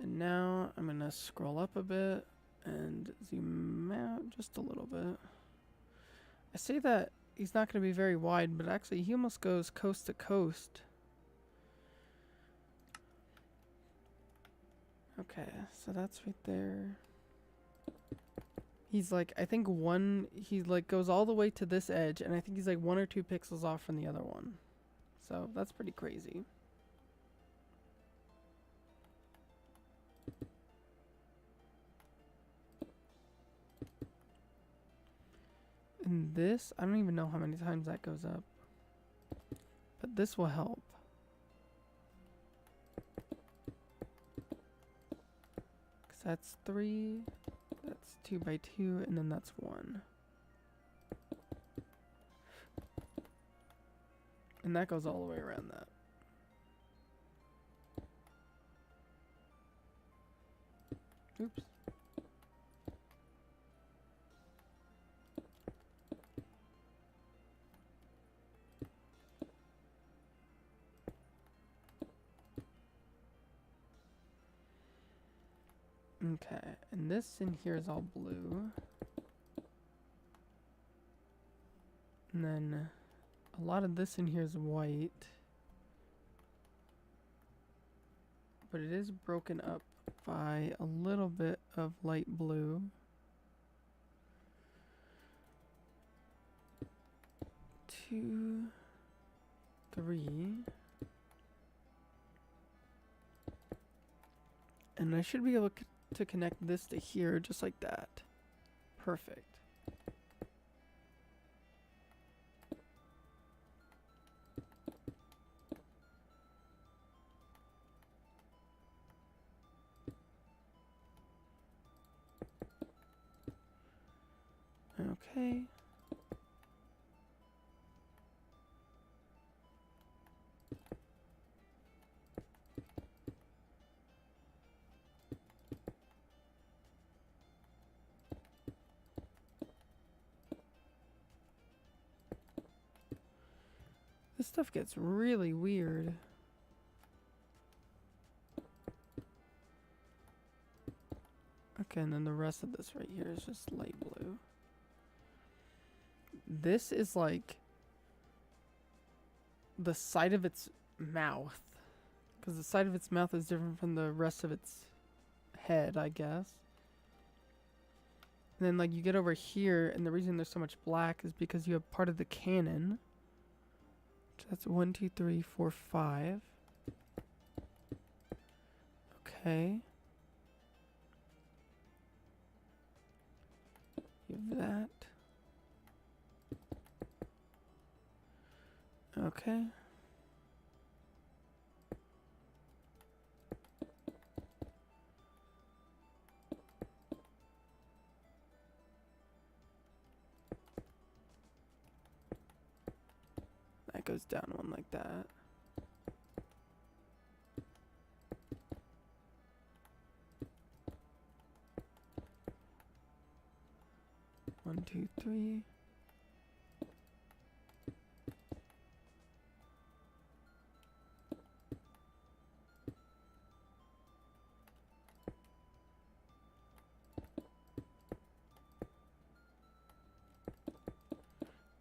And now I'm gonna scroll up a bit and zoom out just a little bit. I say that he's not gonna be very wide, but actually he almost goes coast to coast. Okay, so that's right there. He's like, I think he like goes all the way to this edge, and I think he's like 1 or 2 pixels off from the other one. So that's pretty crazy. And this, I don't even know how many times that goes up. But this will help. Because that's 3, that's 2 by 2, and then that's 1. And that goes all the way around that. Oops. Okay, and this in here is all blue. And then a lot of this in here is white. But it is broken up by a little bit of light blue. 2, 3. And I should be able to connect this to here just like that. Perfect. Okay. This stuff gets really weird. Okay, and then the rest of this right here is just light blue. This is like the side of its mouth, because the side of its mouth is different from the rest of its head, I guess. And then like you get over here, and the reason there's so much black is because you have part of the cannon. That's 1, 2, 3, 4, 5. Okay. You have that. Okay. That goes down one like that. One, two, three.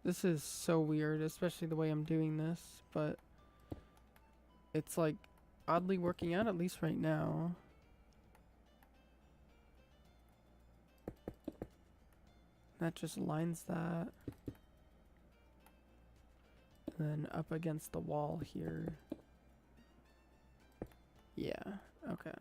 This is so weird, especially the way I'm doing this, but it's like oddly working out, at least right now. That just lines that. And then up against the wall here. Yeah, okay.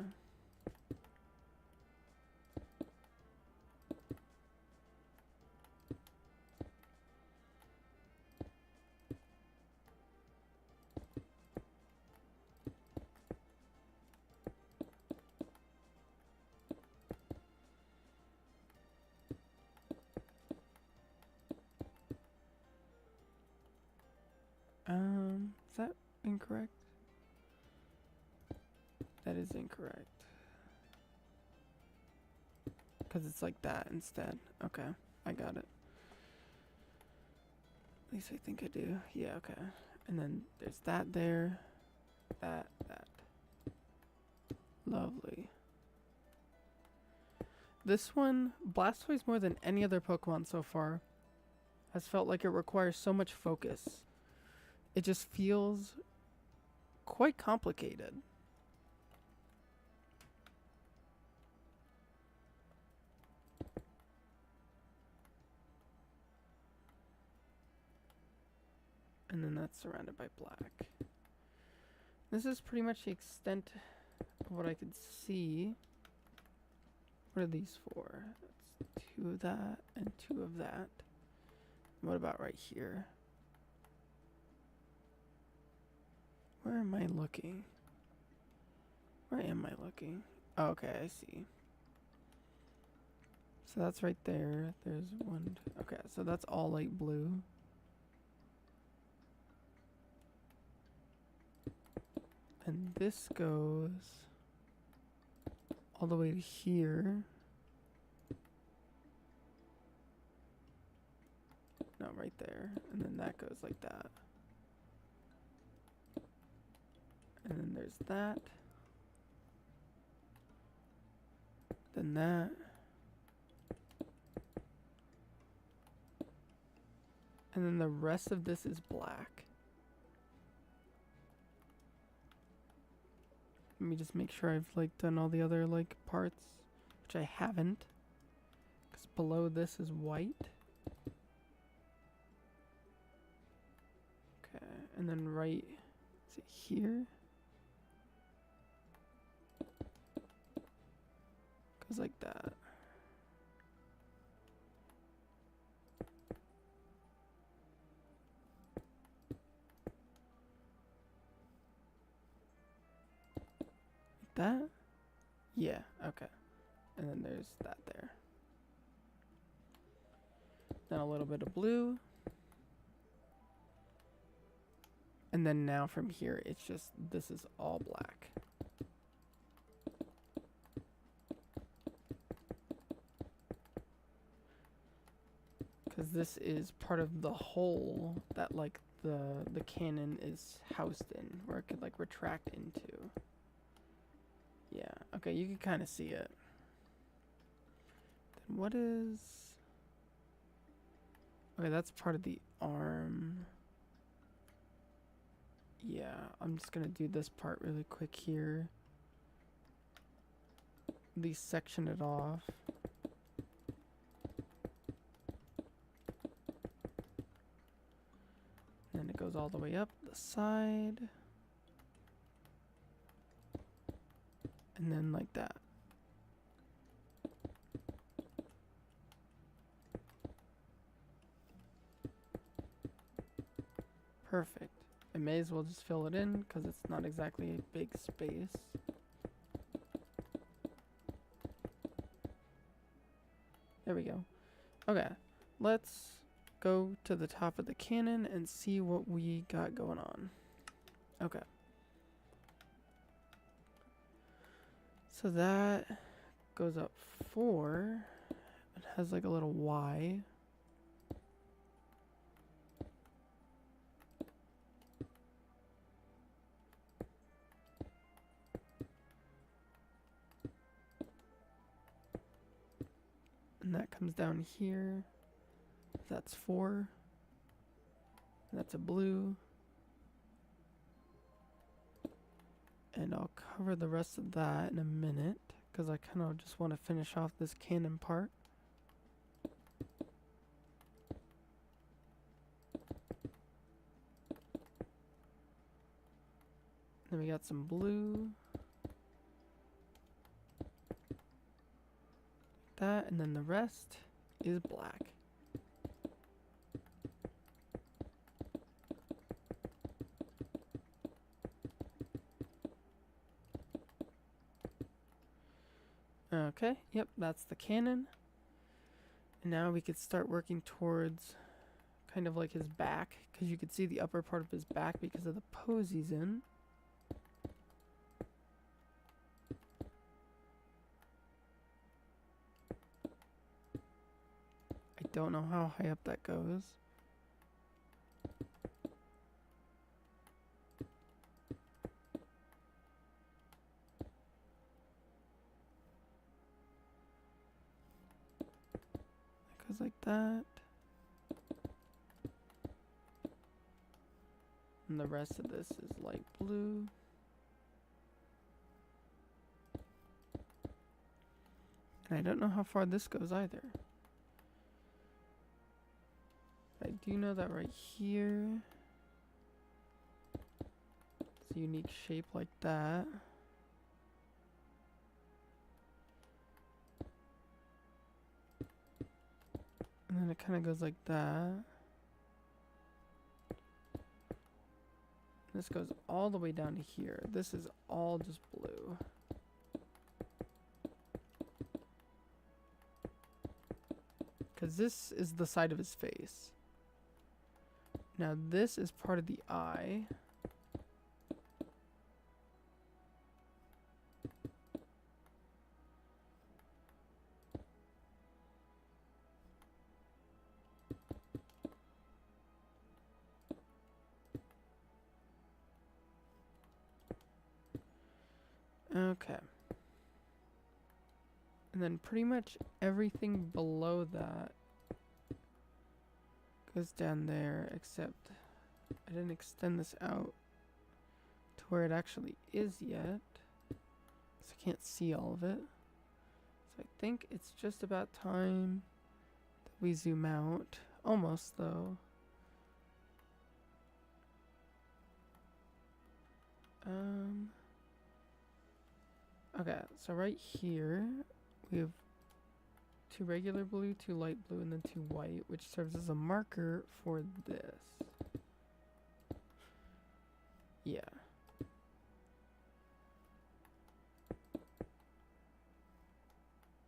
Is that incorrect? That is incorrect. Because it's like that instead. Okay, I got it. At least I think I do. Yeah, okay. And then there's that there. That. Lovely. This one, Blastoise more than any other Pokemon so far, has felt like it requires so much focus. It just feels quite complicated. And then that's surrounded by black. This is pretty much the extent of what I could see. What are these for? That's 2 of that and 2 of that. What about right here? Where am I looking? Where am I looking? Oh, okay, I see. So that's right there. There's 1. Okay, so that's all light blue. And this goes all the way to here. No, right there. And then that goes like that. And then there's that. Then that. And then the rest of this is black. Let me just make sure I've like done all the other like parts, which I haven't. Because below this is white. Okay, and then right, is it here? Goes like that. That? Yeah, okay. And then there's that there. Then a little bit of blue. And then now from here, it's just, this is all black. Because this is part of the hole that like the cannon is housed in, where it could like retract into. Yeah, okay, you can kind of see it. What is... Okay, that's part of the arm. Yeah, I'm just gonna do this part really quick here. At least section it off. And then it goes all the way up the side. And then like that. Perfect. I may as well just fill it in because it's not exactly a big space. There we go. Okay, let's go to the top of the cannon and see what we got going on. Okay. So that goes up 4. It has like a little Y. And that comes down here. That's 4. That's a blue. And I'll cover the rest of that in a minute because I kind of just want to finish off this cannon part. Then we got some blue. That, and then the rest is black. Okay, yep, that's the cannon. And now we could start working towards kind of like his back, because you could see the upper part of his back because of the pose he's in. I don't know how high up that goes. It goes like that. And the rest of this is light blue. And I don't know how far this goes either. I do know that right here, it's a unique shape like that. And then it kind of goes like that. This goes all the way down to here. This is all just blue. Because this is the side of his face. Now this is part of the eye. Okay. And then pretty much everything below that goes down there, except I didn't extend this out to where it actually is yet, so I can't see all of it. So I think it's just about time that we zoom out. Almost though. Okay, so right here we have 2 regular blue, 2 light blue, and then 2 white, which serves as a marker for this. Yeah.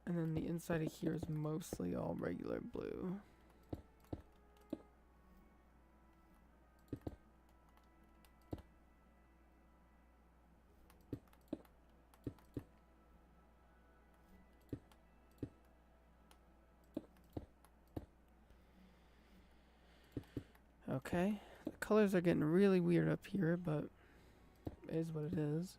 And then the inside of here is mostly all regular blue. Okay, the colors are getting really weird up here, but it is what it is.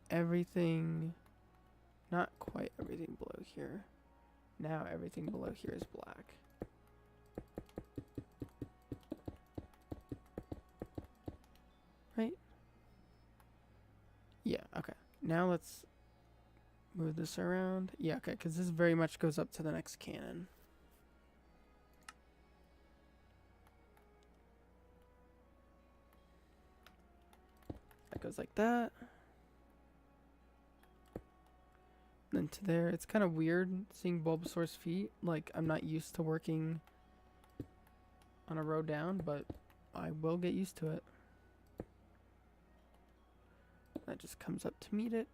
everything, not quite everything below here. Now everything below here is black. Right? Yeah, okay. Now let's move this around. Yeah, okay, because this very much goes up to the next cannon. That goes like that. Then to there. It's kind of weird seeing Bulbasaur's feet. Like, I'm not used to working on a row down, but I will get used to it. That just comes up to meet it.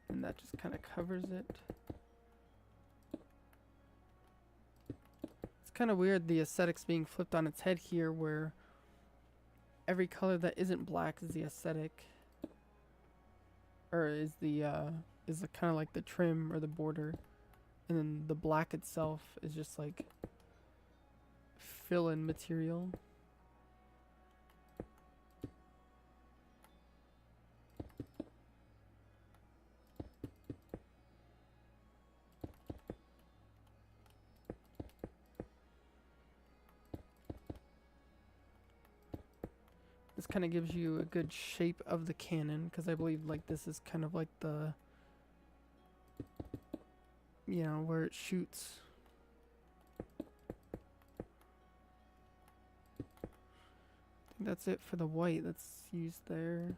And that just kind of covers it. It's kind of weird, the aesthetics being flipped on its head here, where every color that isn't black is the aesthetic. Or is the kind of like the trim or the border. And then the black itself is just like fill-in material. This kind of gives you a good shape of the cannon, because I believe like this is kind of like the, you know, where it shoots. I think that's it for the white that's used there.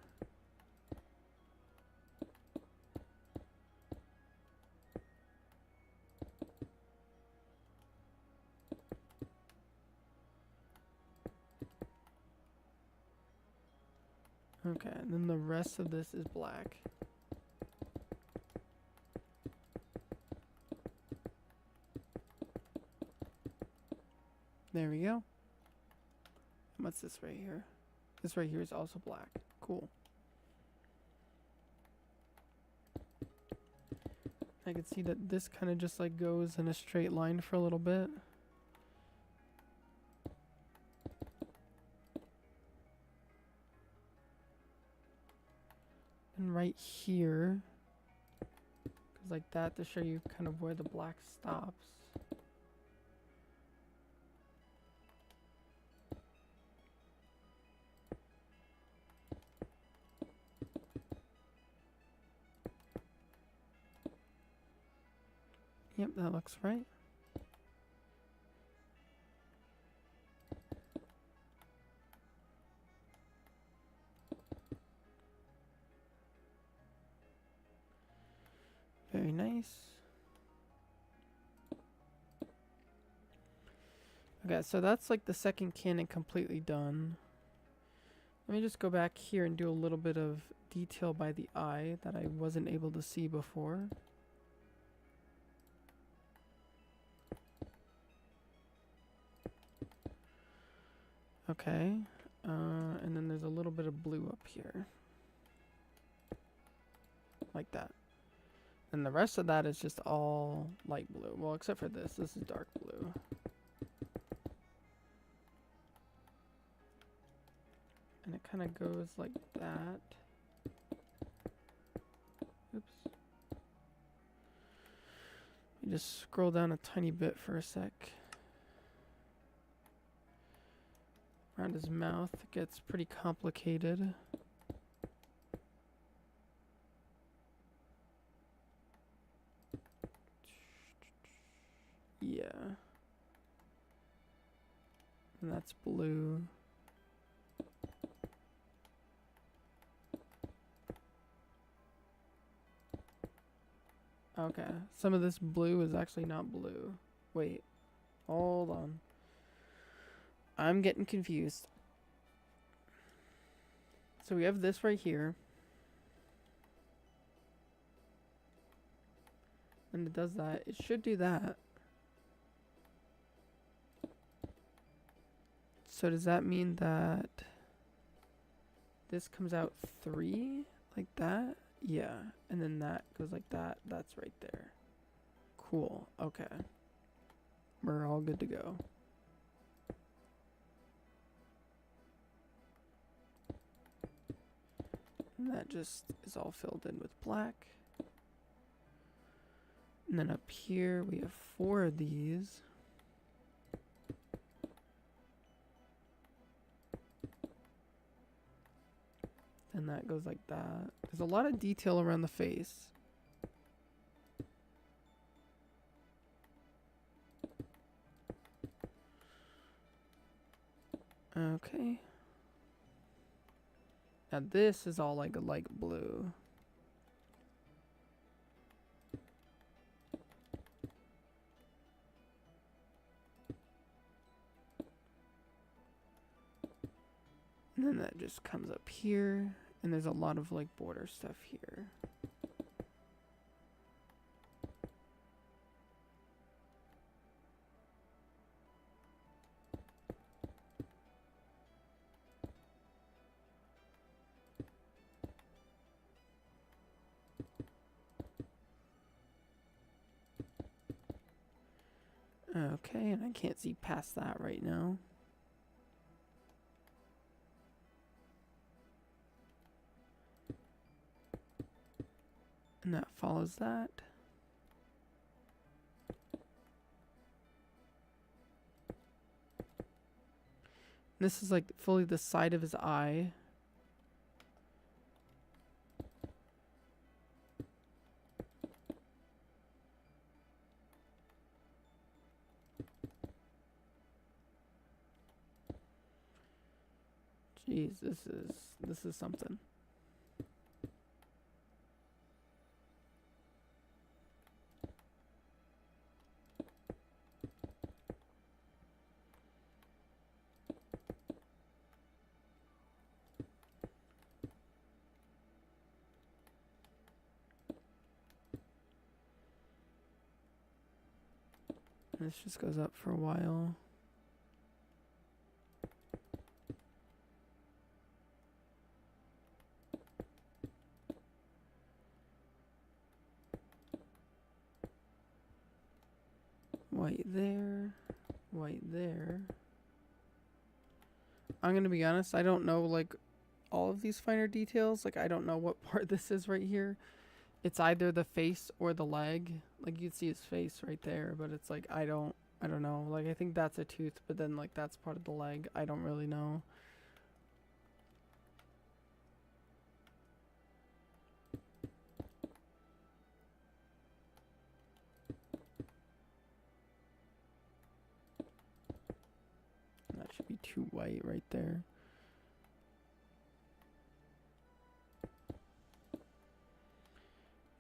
Okay, and then the rest of this is black. There we go. What's this right here? This right here is also black. Cool. I can see that this kind of just like goes in a straight line for a little bit. And right here goes like that to show you kind of where the black stops. Yep, that looks right. Very nice. Okay, so that's like the second cannon completely done. Let me just go back here and do a little bit of detail by the eye that I wasn't able to see before. Okay, and then there's a little bit of blue up here. Like that. And the rest of that is just all light blue. Well, except for this. This is dark blue. And it kind of goes like that. Oops. You just scroll down a tiny bit for a sec. Around his mouth, it gets pretty complicated. Yeah. And that's blue. Okay, some of this blue is actually not blue. Wait, hold on. I'm getting confused. So we have this right here. And it does that. It should do that. So does that mean that this comes out 3 like that? Yeah, and then that goes like that. That's right there. Cool. Okay. We're all good to go. And that just is all filled in with black. And then up here we have 4 of these. And that goes like that. There's a lot of detail around the face. Okay. Now this is all like a light blue. And then that just comes up here. And there's a lot of like border stuff here. Okay, and I can't see past that right now. And that follows that. This is like fully the side of his eye. Jeez, this is something. This just goes up for a while. White there, white there. I'm gonna be honest, I don't know like all of these finer details. Like I don't know what part this is right here. It's either the face or the leg. Like you'd see his face right there, but it's like I don't know. Like I think that's a tooth, but then like that's part of the leg. I don't really know. That should be too white right there.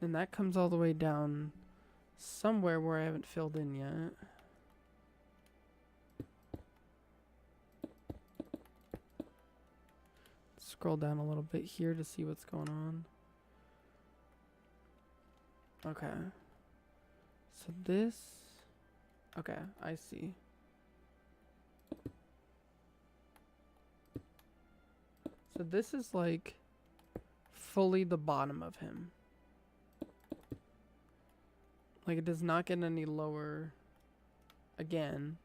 And that comes all the way down somewhere where I haven't filled in yet. Scroll down a little bit here to see what's going on. Okay. So this... Okay, I see. So this is like fully the bottom of him. Like it does not get any lower again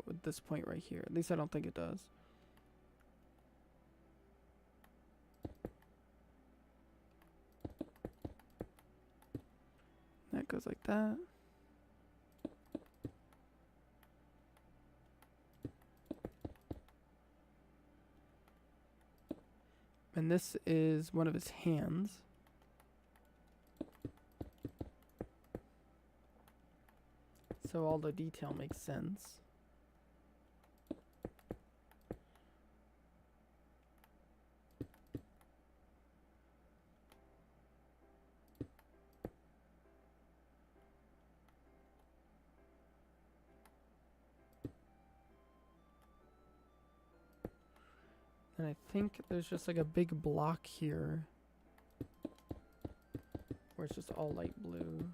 with this point right here. At least I don't think it does. That goes like that. And this is one of his hands. So all the detail makes sense. And I think there's just like a big block here where it's just all light blue.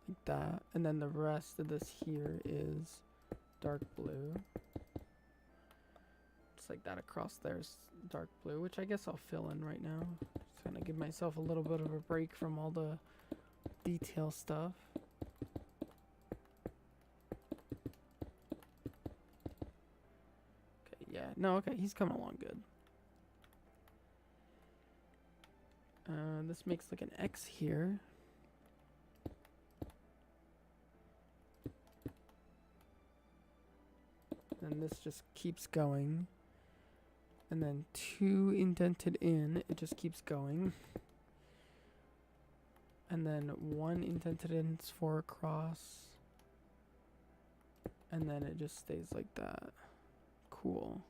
Like that. And then the rest of this here is dark blue. Just like that across there's dark blue, which I guess I'll fill in right now. Just gonna give myself a little bit of a break from all the detail stuff. Yeah, no, okay, he's coming along good. This makes like an X here. And this just keeps going. And then 2 indented in, it just keeps going. And then 1 indented in is 4 across. And then it just stays like that. Cool.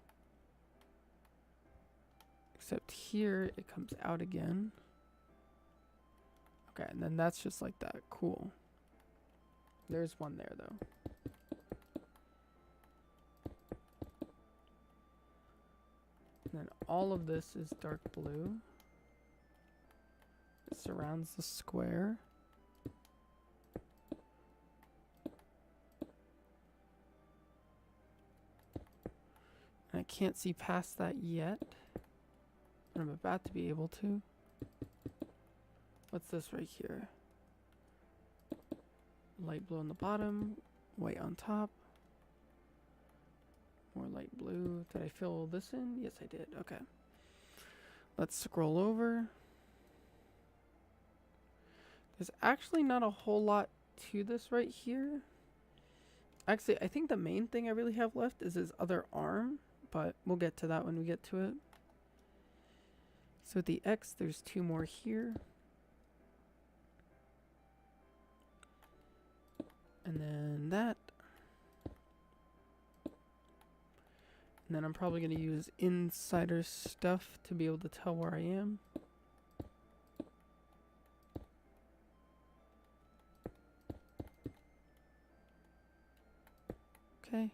Except here, it comes out again. Okay, and then that's just like that. Cool. There's one there, though. And then all of this is dark blue. It surrounds the square. And I can't see past that yet. But I'm about to be able to. What's this right here? Light blue on the bottom, white on top. More light blue. Did I fill this in? Yes, I did. Okay. Let's scroll over. There's actually not a whole lot to this right here. Actually, I think the main thing I really have left is his other arm, but we'll get to that when we get to it. So with the X, there's 2 more here. And then that. And then I'm probably going to use insider stuff to be able to tell where I am. Okay.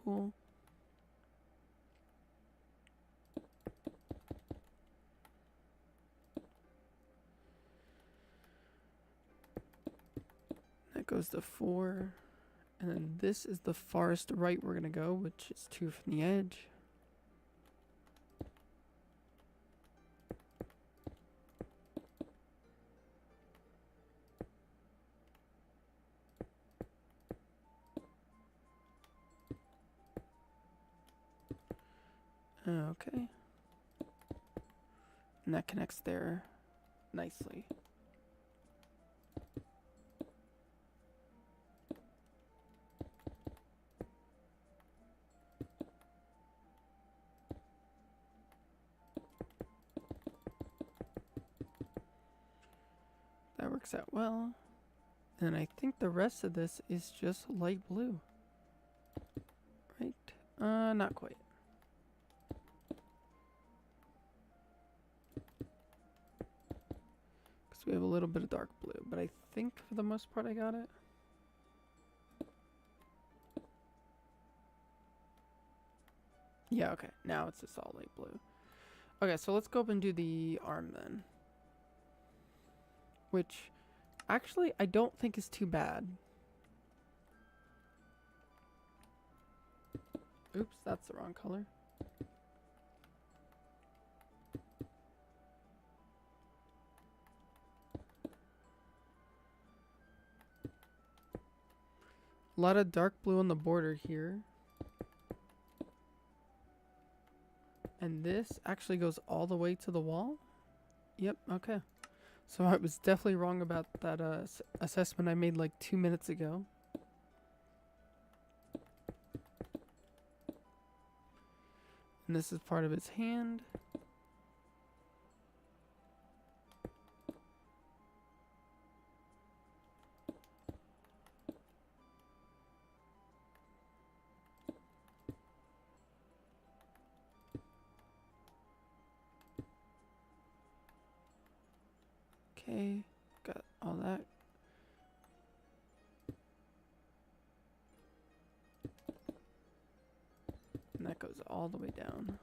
Cool. That goes to 4. And then this is the farthest right we're going to go, which is 2 from the edge. Okay. And that connects there nicely. That works out well. And I think the rest of this is just light blue. Right? Not quite. Because we have a little bit of dark blue, but I think for the most part I got it. Yeah, okay. Now it's just all light blue. Okay, so let's go up and do the arm then. Which, actually, I don't think is too bad. Oops, that's the wrong color. A lot of dark blue on the border here. And this actually goes all the way to the wall? Yep, okay. So I was definitely wrong about that assessment I made like 2 minutes ago. And this is part of his hand. Okay, got all that. And that goes all the way down.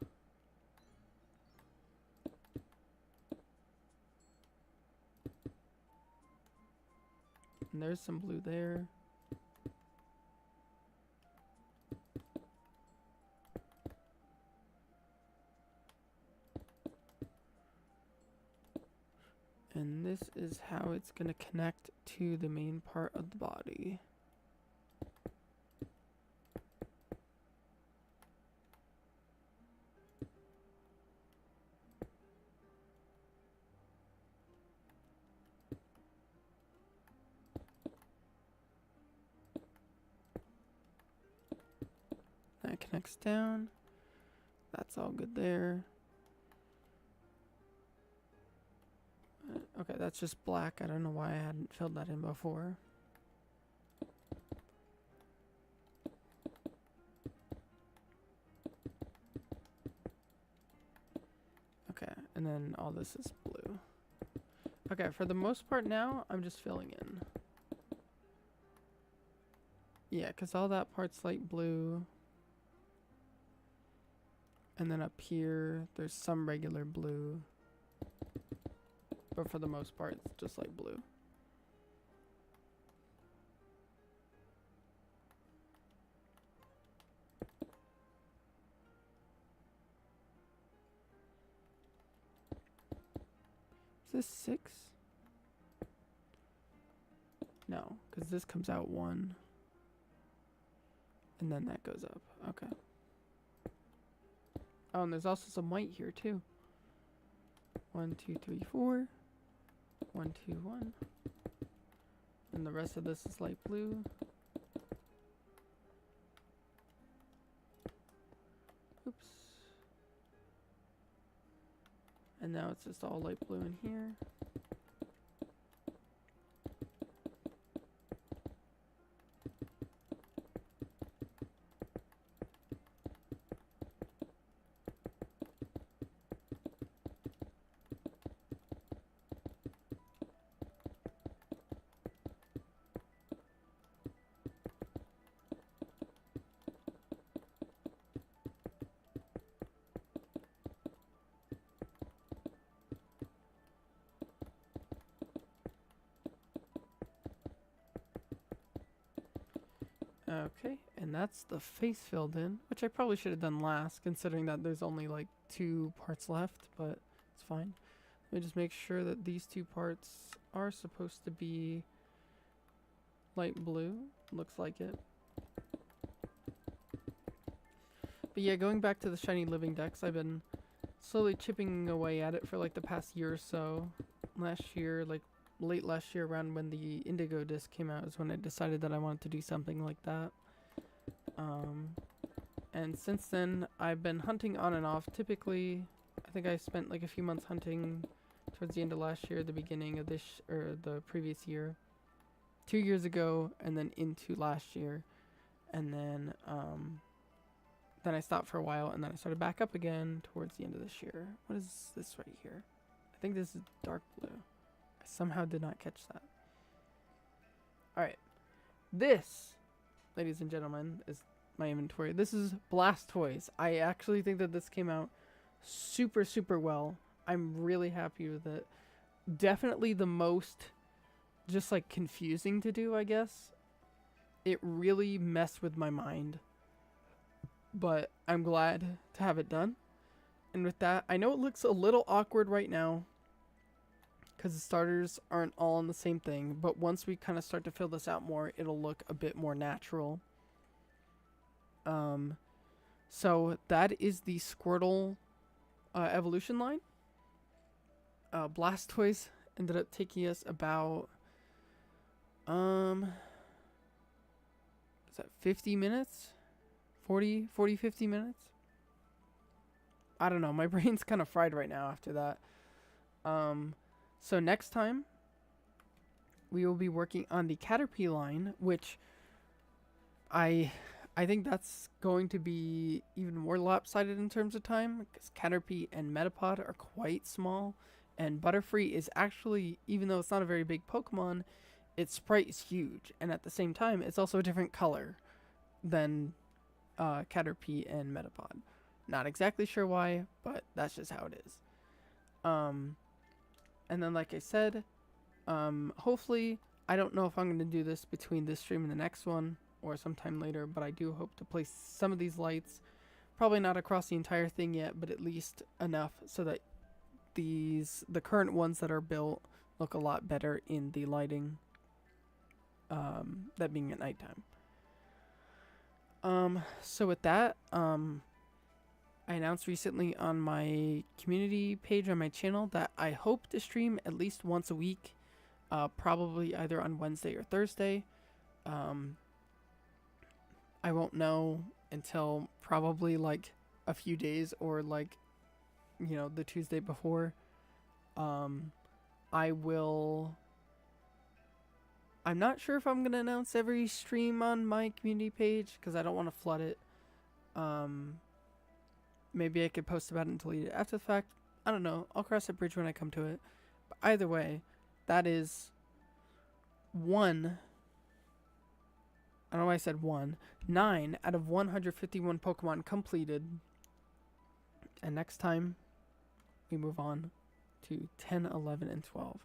And there's some blue there. And this is how it's going to connect to the main part of the body. connects down. That's all good there. Okay, that's just black. I don't know why I hadn't filled that in before. Okay, and then all this is blue. Okay, for the most part now, I'm just filling in. Yeah, because all that part's light blue. And then up here, there's some regular blue. But for the most part, it's just light blue. Is this 6? No, because this comes out 1. And then that goes up. Okay. Oh, and there's also some white here too. 1, 2, 3, 4. 1, 2, 1. And the rest of this is light blue. Oops. And now it's just all light blue in here. Okay, and that's the face filled in, which I probably should have done last, considering that there's only like 2 parts left, but it's fine. Let me just make sure that these 2 parts are supposed to be light blue. Looks like it. But yeah, going back to the shiny living decks, I've been slowly chipping away at it for like the past year or so. Last year, like late last year, around when the Indigo disc came out, is when I decided that I wanted to do something like that. And since then, I've been hunting on and off. Typically, I think I spent like a few months hunting towards the end of last year, the beginning of this, or the previous year, 2 years ago, and then into last year. And then I stopped for a while, and then I started back up again towards the end of this year. What is this right here? I think this is dark blue. I somehow did not catch that. Alright. This, ladies and gentlemen, is my inventory. This is Blastoise. I actually think that this came out super, super well. I'm really happy with it. Definitely the most just like confusing to do, I guess. It really messed with my mind. But I'm glad to have it done. And with that, I know it looks a little awkward right now, because the starters aren't all on the same thing, but once we kind of start to fill this out more, it'll look a bit more natural. So that is the Squirtle evolution line. Blastoise ended up taking us about is that 50 minutes? 40, 50 minutes? I don't know. My brain's kind of fried right now after that. So next time, we will be working on the Caterpie line, which I think that's going to be even more lopsided in terms of time, because Caterpie and Metapod are quite small, and Butterfree is actually, even though it's not a very big Pokemon, its sprite is huge, and at the same time, it's also a different color than Caterpie and Metapod. Not exactly sure why, but that's just how it is. And then, like I said, hopefully, I don't know if I'm going to do this between this stream and the next one, or sometime later, but I do hope to place some of these lights, probably not across the entire thing yet, but at least enough so that the current ones that are built look a lot better in the lighting, that being at nighttime. So with that, I announced recently on my community page on my channel that I hope to stream at least once a week, probably either on Wednesday or Thursday. I won't know until probably like a few days or like, you know, the Tuesday before. I will. I'm not sure if I'm gonna announce every stream on my community page because I don't want to flood it. Maybe I could post about it and delete it after the fact. I don't know. I'll cross that bridge when I come to it. But either way, that is one. I don't know why I said one. 9 out of 151 Pokemon completed. And next time, we move on to 10, 11, and 12.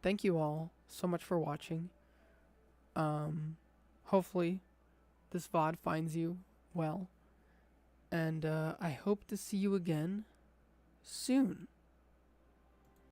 Thank you all so much for watching. Hopefully, this VOD finds you well. And I hope to see you again soon.